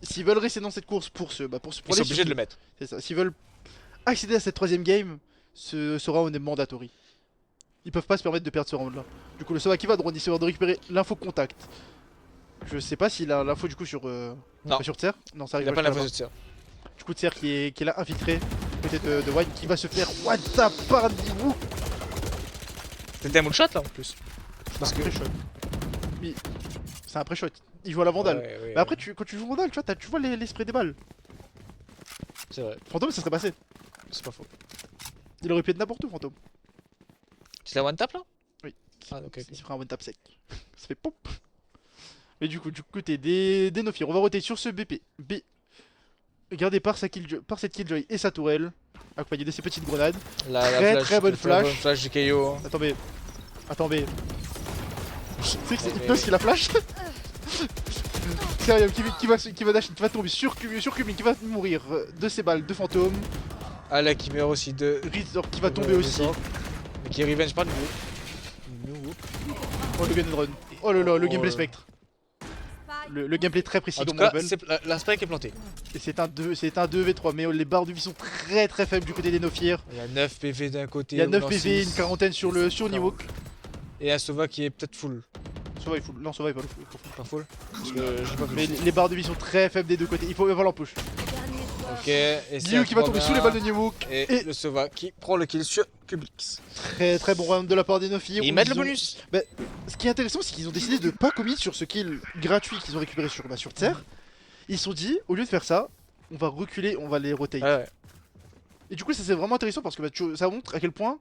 S'ils veulent rester dans cette course pour ils aller sont sur obligés de le mettre. C'est ça. S'ils veulent accéder à cette troisième game, ce round est mandatory. Ils peuvent pas se permettre de perdre ce round là. Du coup, le Sova qui va droit de récupérer l'info contact. Je sais pas s'il a l'info du coup sur. Non. Sur Tser. Non, ça Il arrive a pas je l'info crois de tir. Du coup, Tser qui est là infiltré. Côté de Wine qui va se faire WhatsApp par Diwu. C'était un one shot là en plus. Parce que. Pré-shot. Oui. C'est un pré-shot. Il joue à la Vandale. Ouais, ouais, Mais après, quand tu joues Vandale, tu vois les sprays des balles. c'est vrai, Fantôme, ça serait passé. c'est pas faux. Il aurait pu être n'importe où, Fantôme. Tu l'as one tap là? Oui. Ah, ok. Il se fera un one tap sec. Ça fait pop. Mais du côté des Nofir, on va roter sur ce BP. Gardé par cette Killjoy et sa tourelle, accompagné de ses petites grenades. Très bonne flash. Bonne flash du KO. Hein. Attendez. C'est que c'est Hypnos qui la flash. Sérieux, qui va tomber sur Kublik, qui va mourir de ses balles de fantôme. Alec qui meurt aussi de. Rizor qui va tomber aussi. Mais qui revenge pas de nouveau. Oh le gun and run. Oh là là, le Oh, gameplay là. spectre. Le gameplay très précis En tout comme on cas, l'appelle. la spike est plantée. Et c'est un 2v3, mais les barres de vie sont très très faibles du côté des Nofir. Il y a 9 PV d'un côté. Il y a 9 ou non, PV, 6. une quarantaine sur Newok. Et un Sova qui est peut-être full. Sova il faut. Non, Sova il faut le full. Pas full. Parce que j'ai pas vu. Mais les barres de vie sont très faibles des deux côtés. Il faut avoir l'empush. Dernier joueur. Ok, et c'est Liu un qui va tomber 3v1, sous les balles de Newok. Et le Sova qui prend le kill sur Kublik. Très très bon round de la part des Nofir. Et ils mettent le bonus. Ce qui est intéressant, c'est qu'ils ont décidé de pas commit sur ce kill gratuit qu'ils ont récupéré sur Tser. Ils se sont dit, au lieu de faire ça, on va reculer, on va les rotate. Ouais. Et du coup, ça c'est vraiment intéressant parce que ça montre à quel point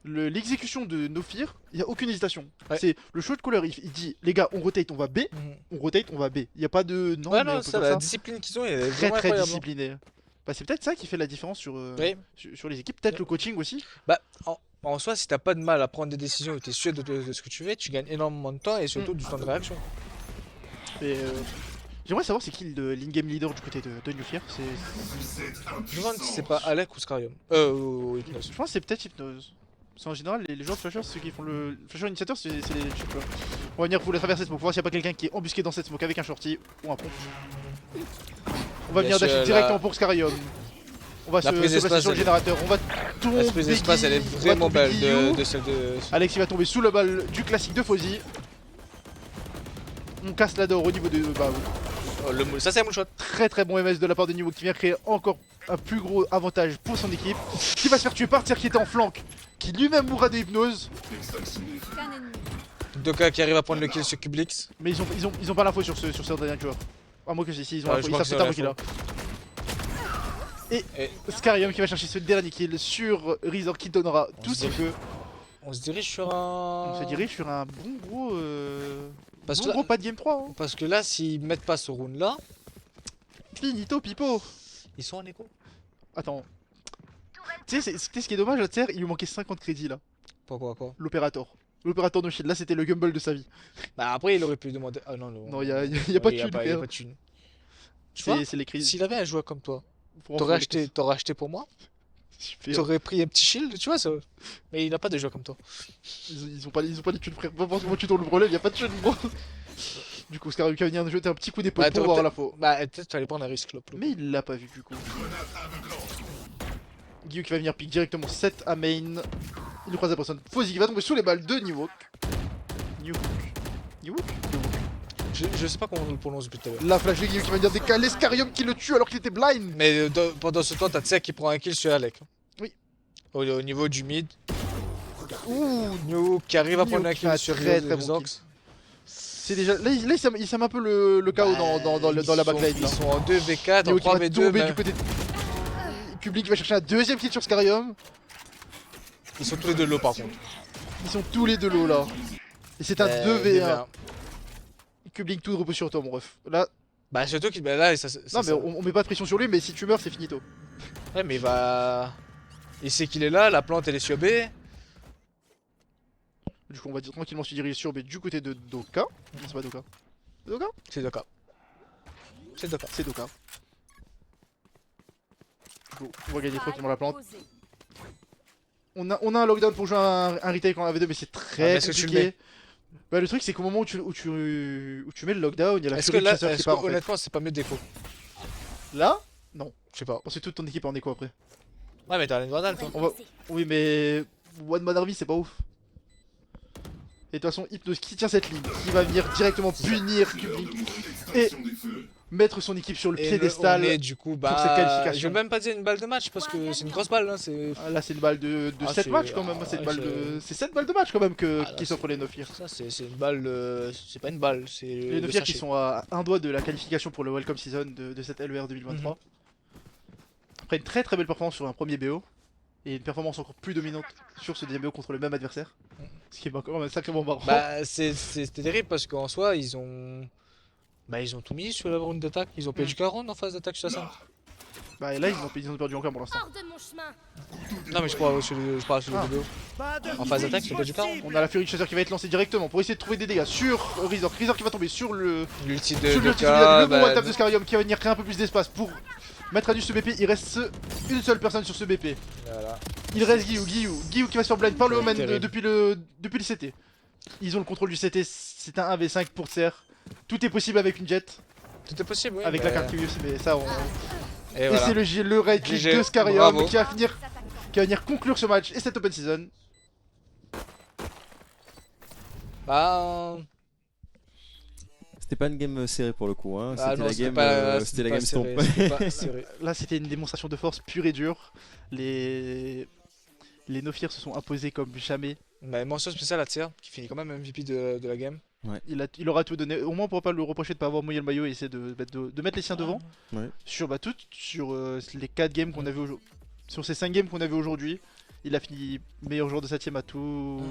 l'exécution de Nofir, il n'y a aucune hésitation. Ouais. C'est le show de couleur, il dit les gars, on rotate, on va B, on rotate, on va B. Il n'y a pas de non, Ouais, mais on non, peut ça, faire la ça. discipline qu'ils ont, elle est Très vraiment très incroyable. discipliné. Bah, c'est peut-être ça qui fait la différence sur les équipes, peut-être le coaching aussi. Bah, en soi, si t'as pas de mal à prendre des décisions et t'es sûr de ce que tu fais, tu gagnes énormément de temps et surtout du temps de réaction. Et j'aimerais savoir c'est qui le l'in-game leader du côté de Nofir. Je me demande si c'est pas Alec ou Scarium. Ou Hypnos. Je pense que c'est peut-être Hypnose. C'est en général les joueurs de Flasher, ceux qui font le Flasher Initiator, c'est les checkers. On va venir pour la traverser cette smoke pour voir s'il n'y a pas quelqu'un qui est embusqué dans cette smoke avec un shorty ou un pompe. On va venir dasher directement pour Scarium. On va se placer sur le générateur, on va tomber. La prise d'espace elle est vraiment belle de celle de. Alex il va tomber sous la balle du classique de Fozzy. On casse la door au niveau de. Bah, Oh, ça c'est un moonshot. très bon MS de la part de Niwo qui vient créer encore un plus gros avantage pour son équipe. Qui va se faire tuer par Tier qui était en flanc, qui lui-même mourra de hypnose. Qu'un ennemi. Doka qui arrive à prendre le kill sur Kublix. Mais ils ont pas l'info sur ce dernier joueur. À moins que si, ils ont Ah, l'info, je ils crois savent que totalement c'est qu'il a. Et Scarium qui va chercher ce dernier kill sur Razor qui donnera tout ce qu'il peut. On se dirige sur un. On se dirige sur un bon gros. Parce bon que gros là- pas de game 3. Hein. Parce que là, s'ils mettent pas ce round là, Finito Pipo. ils sont en écho. Attends. Tu sais, c'était ce qui est dommage à Terre, il lui manquait 50 crédits là. Pourquoi quoi? L'opérateur. L'opérateur no shield, là c'était le Gumball de sa vie. Bah après, il aurait pu demander. Ah non, Non, y a pas de thune, Y a pas frère. de thune. Tu vois, C'est les crises. s'il avait un joueur comme toi, Pour t'aurais envoyer acheté pour moi, les Super. t'aurais pris un petit shield, tu vois ça. Mais il n'a pas de joueur comme toi. Ils ont pas de thunes, frère. Pas forcément tu tournes le problème, y a pas de thunes, gros. Du coup, Scarium qui va venir jeter un petit coup d'épaule Bah, pour t'aurais voir peut-être- la faute. Bah peut-être tu allais prendre un risque là. Mais il l'a pas vu du coup. Guillaume qui va venir pick directement 7 à main. Il ne croise la personne. Fozzy qui va tomber sous les balles de Newok. Newok. Je sais pas comment on le prononce depuis tout à l'heure. La flash de Guillaume qui va venir décaler Scarium qui le tue alors qu'il était blind. Mais pendant ce temps, t'as Tsek qui prend un kill sur Alec. Oui. Au niveau du mid. Ouh, New qui arrive à New prendre un qui fait un kill sur très, très bon Rezox. c'est déjà. Là, il sème un peu le chaos dans la backline. Ils là. sont en 2v4, en Neo qui va 3v2. tomber mais du côté. Public va chercher un deuxième kill sur Scarium. Ils sont tous les deux low par contre. Ils sont tous les deux low là. Et c'est un 2v1. Kublik tout repose sur toi mon ref. Là, Bah surtout qu'il bah, là ça, non mais on met pas de pression sur lui, mais si tu meurs c'est finito. Ouais mais il va. Il sait qu'il est là, la plante elle est sur B. Du coup on va dire tranquillement se diriger sur B du côté de Doka. Non c'est pas Doka. Doka. C'est Doka. C'est Doka. C'est Doka. Du coup, on va gagner tranquillement la plante. Posé. On a un lockdown pour jouer un retake en AV2 mais c'est Ah, très mais est-ce que tu le compliqué. mets Bah le truc c'est qu'au moment où tu mets le lockdown, il y a la Est-ce que furie de là, chasseur qui est-ce part en fait. honnêtement c'est pas mieux déco? Là, Je sais pas. c'est toute ton équipe en écho après. Ouais mais t'as la Vandal toi. On va- Oui mais One Man Army c'est pas ouf. Et de toute façon Hypnose qui tient cette ligne, qui va venir directement punir Kublik et mettre son équipe sur le Et piédestal. on est du coup cette bah. qualification. Je vais même pas dire une balle de match parce que c'est une grosse balle hein, c'est. Ah, là c'est une balle de Ah, 7 c'est- matchs quand même, c'est ah, une balle de... C'est 7 balles de match quand même Ah, là, qui s'offrent les Nofir. Ça c'est une balle c'est pas une balle, c'est Les le Nofir qui sachet. sont à un doigt de la qualification pour le Welcome Season de cette LER 2023. Mhm. Après une très belle performance sur un premier BO et une performance encore plus dominante sur ce deuxième BO contre le même adversaire. Ce qui est quand même sacrément marrant. Bah c'était terrible parce qu'en soi ils ont. Bah ils ont tout mis sur la round d'attaque, ils ont perdu 40 en phase d'attaque sur ça. Bah et là ils ont perdu encore pour l'instant. Hors de mon chemin. Non mais je parle sur le Ah. vidéo. En phase d'attaque ils ont perdu 40. On a la Fury de Chasseur qui va être lancée directement pour essayer de trouver des dégâts sur Razor. Razor qui va tomber sur le L'ulti de sur le Doka, bon one tap de Scarium qui va venir créer un peu plus d'espace pour mettre à nu ce BP. Il reste une seule personne sur ce BP. voilà. Il reste Guillou qui va se faire blind par le Omen Terrible. depuis le CT. Ils ont le contrôle du CT, c'est un 1v5 pour Tser. Tout est possible avec une jet, Tout est possible oui. avec bah, la carte QS, mais ça on... Et Et voilà. c'est le right click GG, de Scarium bravo. qui va venir conclure ce match et cette open season. Bah. C'était pas une game serrée pour le coup, hein. Ah C'était non, la c'était game, pas, c'était la pas game serré, stomp. c'était pas serré. Là c'était une démonstration de force pure et dure. Les Nofir se sont imposés comme jamais. Bah, mention spéciale à Tier qui finit quand même MVP de la game. Il aura tout donné. Au moins on pourra pas le reprocher de pas avoir mouillé le maillot et essayer de mettre les siens devant. Ouais. Sur les 4 games qu'on avait aujourd'hui. Sur ces 5 games qu'on avait aujourd'hui, il a fini meilleur joueur de sa team à tous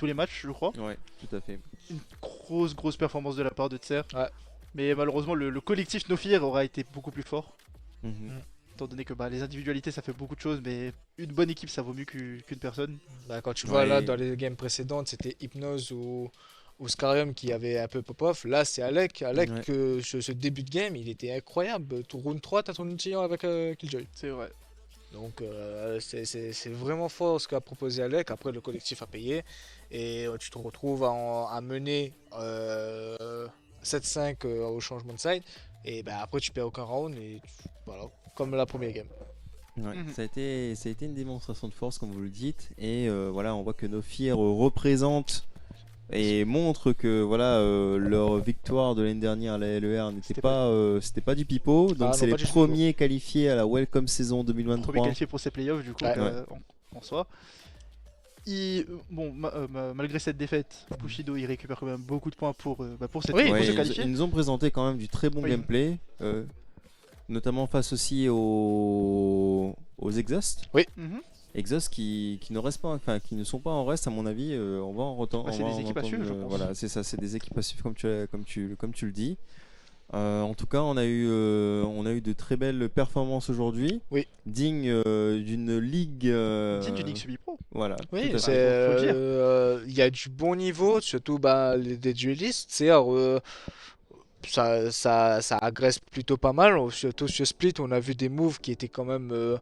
les matchs, je crois. Ouais, tout à fait. Une grosse performance de la part de Tser. Ouais. Mais malheureusement, le collectif Nofir aura été beaucoup plus fort. Mhm. Étant donné que les individualités ça fait beaucoup de choses, mais une bonne équipe ça vaut mieux qu'une personne. Bah, quand tu vois Ouais. là dans les games précédentes, c'était Hypnose ou Scarium qui avait un peu pop-off. Là, c'est Alec. Alec, Ouais. ce début de game, il était incroyable. Tout round 3, t'as ton ulti avec Killjoy. C'est vrai. Donc c'est vraiment fort ce qu'a proposé Alec. Après, le collectif a payé et tu te retrouves à mener 7-5 au changement de side. Et ben, après, tu perds aucun round et voilà, comme la première game. Ouais, ça a été une démonstration de force, comme vous le dites. Et voilà, on voit que No Fear représente et montre que voilà, leur victoire de l'année dernière à la LER C'était c'était pas du pipeau. Donc Ah non, c'est pas les du tout. premiers qualifiés à la Welcome saison Premier 2023. qualifié pour ces playoffs du coup Ouais. en soi. Bon, malgré cette défaite, Bushido il récupère quand même beaucoup de points pour cette Oui, pour Ouais, se ils qualifier. nous ont présenté quand même du très bon Oui. gameplay, notamment face aussi aux Exhaust. Mhm. Exhaust qui ne restent pas, enfin qui ne sont pas en reste à mon avis. On va en retendre. C'est des équipes à suivre, je pense. Voilà, c'est ça, c'est des équipes à suivre comme tu le dis. En tout cas, on a eu de très belles performances aujourd'hui. Oui. Digne d'une ligue. Digne du Ligue Subi Pro. Voilà. Oui, tout à c'est fait. faut le dire. il y a du bon niveau, surtout des duellistes. Ça agresse plutôt pas mal. Surtout sur Split, on a vu des moves qui étaient quand même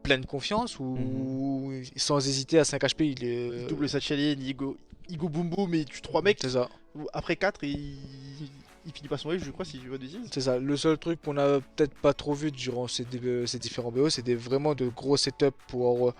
pleine confiance ou sans hésiter à 5 HP. Il double Satchelien, il go boom boom et tue 3 mecs. C'est ça. Après 4, il finit pas son wave, je crois, si je dis pas de bêtises. C'est ça. Le seul truc qu'on a peut-être pas trop vu durant ces différents BO, c'est vraiment de gros setups pour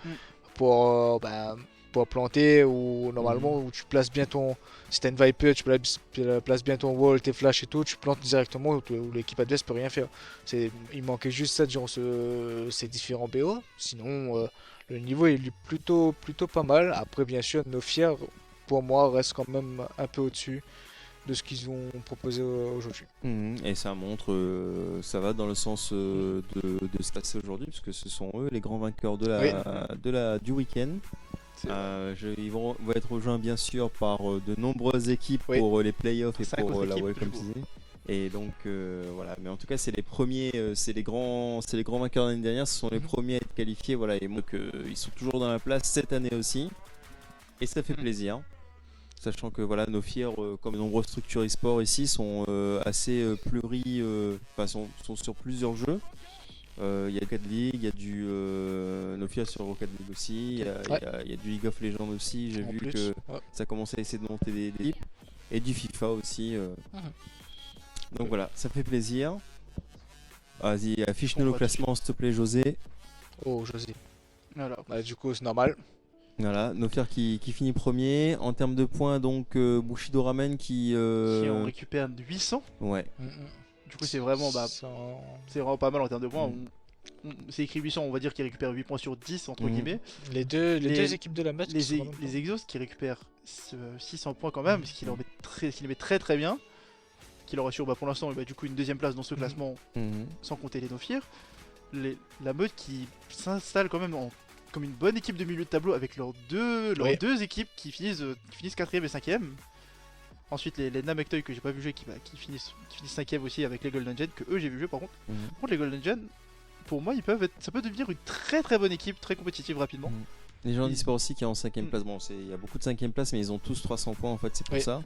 planter ou normalement où tu places bien ton. Si t'as une Viper, tu places bien ton wall, tes flashs et tout, tu plantes directement où l'équipe adverse peut rien faire. Il manquait juste ça durant ces différents BO. Sinon, le niveau est plutôt pas mal. Après, bien sûr, No Fear, pour moi, reste quand même un peu au-dessus de ce qu'ils ont proposé aujourd'hui. Et ça montre, ça va dans le sens de se passer aujourd'hui, puisque ce sont eux les grands vainqueurs du week-end. Ils vont être rejoints bien sûr par de nombreuses équipes pour les playoffs et pour la Welcome Season. Et donc voilà, mais en tout cas c'est les premiers, c'est les grands vainqueurs de l'année dernière, ce sont les premiers à être qualifiés, voilà, et donc ils sont toujours dans la place cette année aussi, et ça fait plaisir. Sachant que voilà, No Fear, comme de nombreuses structures e-sport ici, sont assez sont sur plusieurs jeux. Il y a Rocket League, il y a du No Fear sur Rocket League aussi, il y a du League of Legends aussi, j'ai vu que ça commençait à essayer de monter des équipes, et du FIFA aussi. Donc voilà, ça fait plaisir. Vas-y, affiche-nous le classement s'il te plaît, José. Oh, José. Voilà. Bah, du coup, c'est normal. Voilà, No Fear qui finit premier. En termes de points, donc Bushido Ramen qui en récupère 800. Ouais. Du coup, c'est vraiment, c'est vraiment pas mal en termes de points. C'est écrit 800, on va dire qu'il récupère 8 points sur 10 entre guillemets. Les deux équipes de la match. Les Exhaust qui récupèrent 600 points quand même, ce qui les met très très bien. Qui leur assure pour l'instant du coup une deuxième place dans ce classement, sans compter les No Fear. La meute qui s'installe quand même comme une bonne équipe de milieu de tableau avec leurs deux équipes qui finissent 4ème et 5ème. Ensuite les Namek-Toy que j'ai pas vu jouer qui finissent 5ème aussi avec les Golden Gen, que eux j'ai vu jouer par contre. Par contre les Golden Gen, pour moi ça peut devenir une très très bonne équipe, très compétitive rapidement. Les gens d'e-sport aussi qui est en 5ème place, bon il y a beaucoup de 5ème place mais ils ont tous 300 points en fait, c'est pour ça.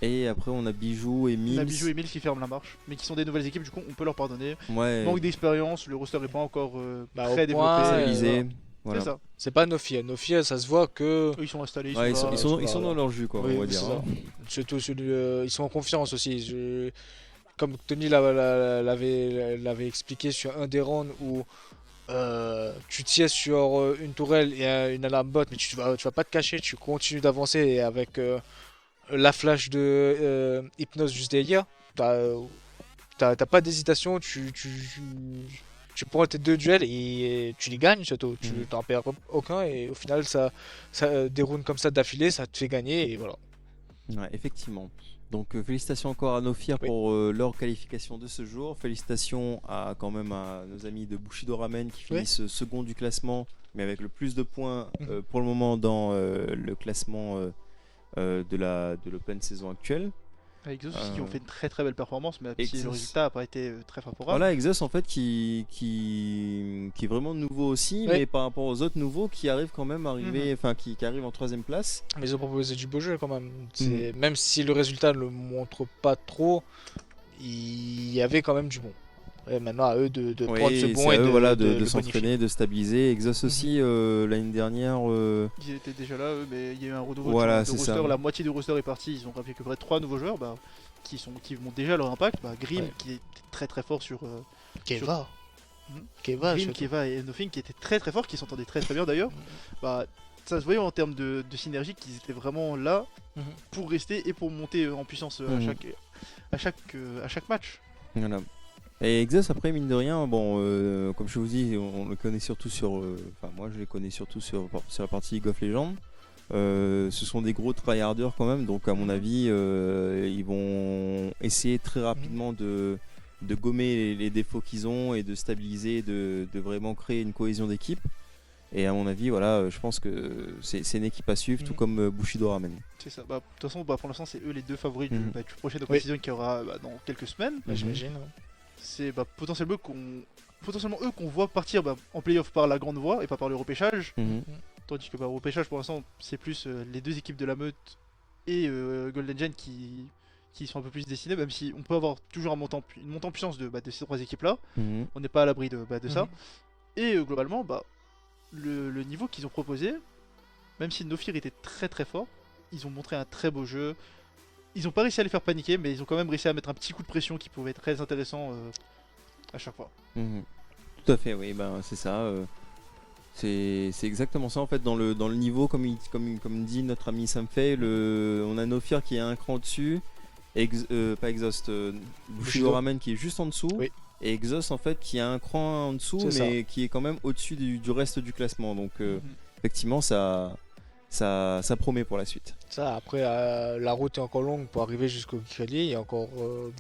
Et après on a Bijou et Mills. Qui ferment la marche, mais qui sont des nouvelles équipes, du coup on peut leur pardonner. Ouais. Manque d'expérience, le roster est pas encore très développé. Voilà. C'est ça. C'est pas No Fear. No Fear, ça se voit que. Ils sont installés. Ils sont dans leur jus, quoi, on va dire. Surtout, ils sont en confiance aussi. Comme Tony l'avait expliqué sur un des rounds où tu tiens sur une tourelle et une alarme bot, mais tu vas pas te cacher, tu continues d'avancer et avec la flash de Hypnose juste derrière, t'as pas d'hésitation, tu prends tes deux duels et tu les gagnes surtout, tu t'en perds aucun et au final ça des rounds comme ça d'affilée, ça te fait gagner et voilà. Ouais, effectivement. Donc félicitations encore à No Fear pour leur qualification de ce jour. Félicitations quand même à nos amis de Bushido Ramen qui finissent second du classement, mais avec le plus de points pour le moment dans le classement de l'open saison actuelle. Exhaust qui ont fait une très très belle performance, mais si le résultat n'a pas été très favorable. Voilà, Exhaust en fait qui est vraiment nouveau aussi, mais par rapport aux autres nouveaux qui arrivent quand même qui arrivent en 3ème place. Mais ils ont proposé du beau jeu quand même. Même si le résultat ne le montre pas trop, il y avait quand même du bon. Ouais, maintenant à eux de Oui, prendre ce bon c'est et à eux, de, voilà, de de le bonifier. s'entraîner, de stabiliser. Exos aussi, l'année dernière. Ils étaient déjà là, eux, mais il y a eu un renouveau Voilà, de c'est roster. ça. La moitié du roster est parti. Ils ont ramené à peu près 3 nouveaux joueurs qui montrent déjà leur impact. Grim, Ouais. qui est très très fort sur. Keva. Mhm. Keva, Grim, surtout. Keva et Nothing qui étaient très très forts, qui s'entendaient très très bien d'ailleurs. Ça se voyait en termes de synergie qu'ils étaient vraiment là Mhm. pour rester et pour monter en puissance à chaque match. Voilà. Et Exos, après, mine de rien, bon, comme je vous dis, on le connaît surtout sur. Enfin, moi, je les connais surtout sur la partie League of Legends. Ce sont des gros tryharders quand même, donc à mon avis, ils vont essayer très rapidement de gommer les défauts qu'ils ont et de stabiliser, de vraiment créer une cohésion d'équipe. Et à mon avis, voilà, je pense que c'est une équipe à suivre, tout comme Bushido Ramen. C'est ça. De toute façon, pour l'instant, c'est eux les deux favoris du prochain Oui. season qui aura dans quelques semaines. J'imagine. C'est potentiellement eux qu'on voit partir en playoff par la grande voie et pas par le repêchage. Tandis que au repêchage, pour l'instant, c'est plus les deux équipes de la meute et Golden Gen qui sont un peu plus destinées, même si on peut avoir toujours une montée en puissance de ces trois équipes-là. On n'est pas à l'abri de ça. Et globalement, le niveau qu'ils ont proposé, même si Nofir était très très fort, ils ont montré un très beau jeu. Ils ont pas réussi à les faire paniquer, mais ils ont quand même réussi à mettre un petit coup de pression qui pouvait être très intéressant à chaque fois. Tout à fait, oui, c'est ça. C'est exactement ça en fait dans le niveau, comme dit notre ami Samfei, on a Nofir qui est un cran au-dessus, pas Exhaust, Bushido Ramen qui est juste en dessous, Oui. et Exhaust en fait qui a un cran en dessous, C'est mais qui est quand même au-dessus du reste du classement. Donc effectivement ça promet pour la suite. Ça, après, la route est encore longue pour arriver jusqu'au Kikali. Il y a encore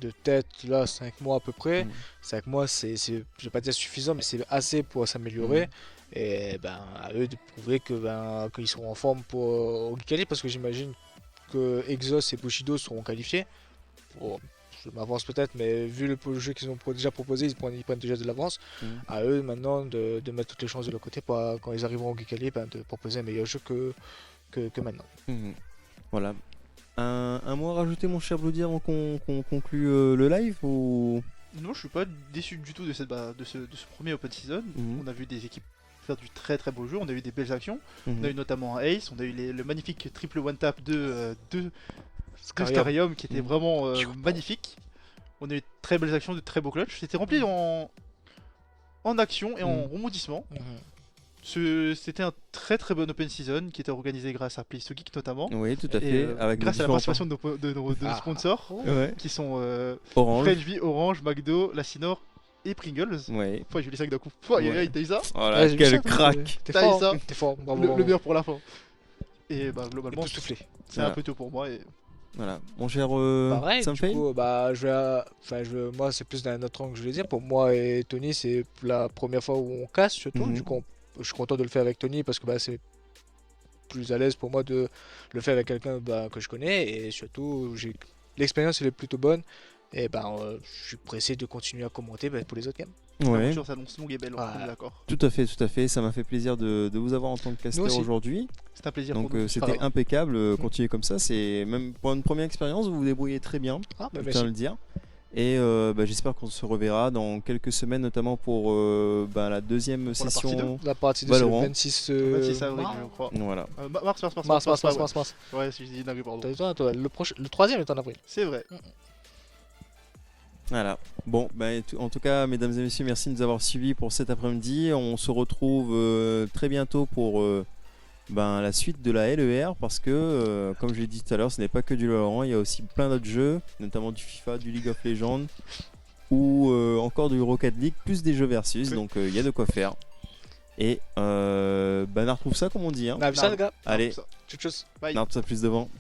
de tête là 5 mois à peu près. 5 mois, c'est, je vais pas dire suffisant, mais c'est assez pour s'améliorer. Et à eux de prouver qu'ils seront en forme pour au Kikali, parce que j'imagine que Exos et Bushido seront qualifiés. Bon, je m'avance peut-être, mais vu le jeu qu'ils ont déjà proposé, ils prennent déjà de l'avance. À eux maintenant de mettre toutes les chances de leur côté pour, quand ils arriveront au Kikali, de proposer un meilleur jeu que maintenant. Voilà. Un mot à rajouter, mon cher Bloody, avant qu'on conclue le live ou... Non, je suis pas déçu du tout de ce premier Open Season. On a vu des équipes faire du très très beau jeu, on a eu des belles actions. On a eu notamment un Ace, on a eu le magnifique triple one-tap de Scarium qui était vraiment magnifique. On a eu de très belles actions, de très beaux clutch. C'était rempli en action et en rebondissement. C'était un très très bon open season qui était organisé grâce à Play to Geek notamment. Oui, tout à fait. Avec grâce à la participation de nos sponsors qui sont Orange, Frenchby, Orange, McDo, Lacinor et Pringles. Ouais. J'ai eu les 5 d'un coup. T'as eu ça? Oh là, quel crack! T'es T'as fort, eu ça? T'es fort, bravo. Le meilleur pour la fin. Et globalement, Tout soufflé. c'est un peu tôt pour moi. Et... Voilà, mon cher Pareil, du Samfei. coup, moi c'est plus d'un autre angle que je voulais dire. Pour moi et Tony, c'est la première fois où on casse surtout. Du coup, je suis content de le faire avec Tony parce que c'est plus à l'aise pour moi de le faire avec quelqu'un que je connais, et surtout l'expérience elle est plutôt bonne, et je suis pressé de continuer à commenter pour les autres games. Ouais. Ça annonce longue et belle, on est d'accord. Tout à fait, ça m'a fait plaisir de vous avoir en tant que caster aujourd'hui. C'est un plaisir. Donc pour nous. c'était impeccable, continuez comme ça, c'est même pour une première expérience, vous vous débrouillez très bien, je tiens à le dire. Et j'espère qu'on se reverra dans quelques semaines, notamment pour la deuxième session. La partie de Valorant. le 26 avril, je crois. Voilà. Mars. Ouais, si je dis dingue, pardon. Le troisième est en avril. C'est vrai. Voilà. Bon, en tout cas, mesdames et messieurs, merci de nous avoir suivis pour cet après-midi. On se retrouve très bientôt pour la suite de la LER, parce que, comme je l'ai dit tout à l'heure, ce n'est pas que du Valorant, il y a aussi plein d'autres jeux, notamment du FIFA, du League of Legends, ou encore du Rocket League, plus des jeux versus, donc il y a de quoi faire. Et on retrouve ça comme on dit. Hein. Ça, les gars. Allez, Tchuss. on retrouve ça plus devant.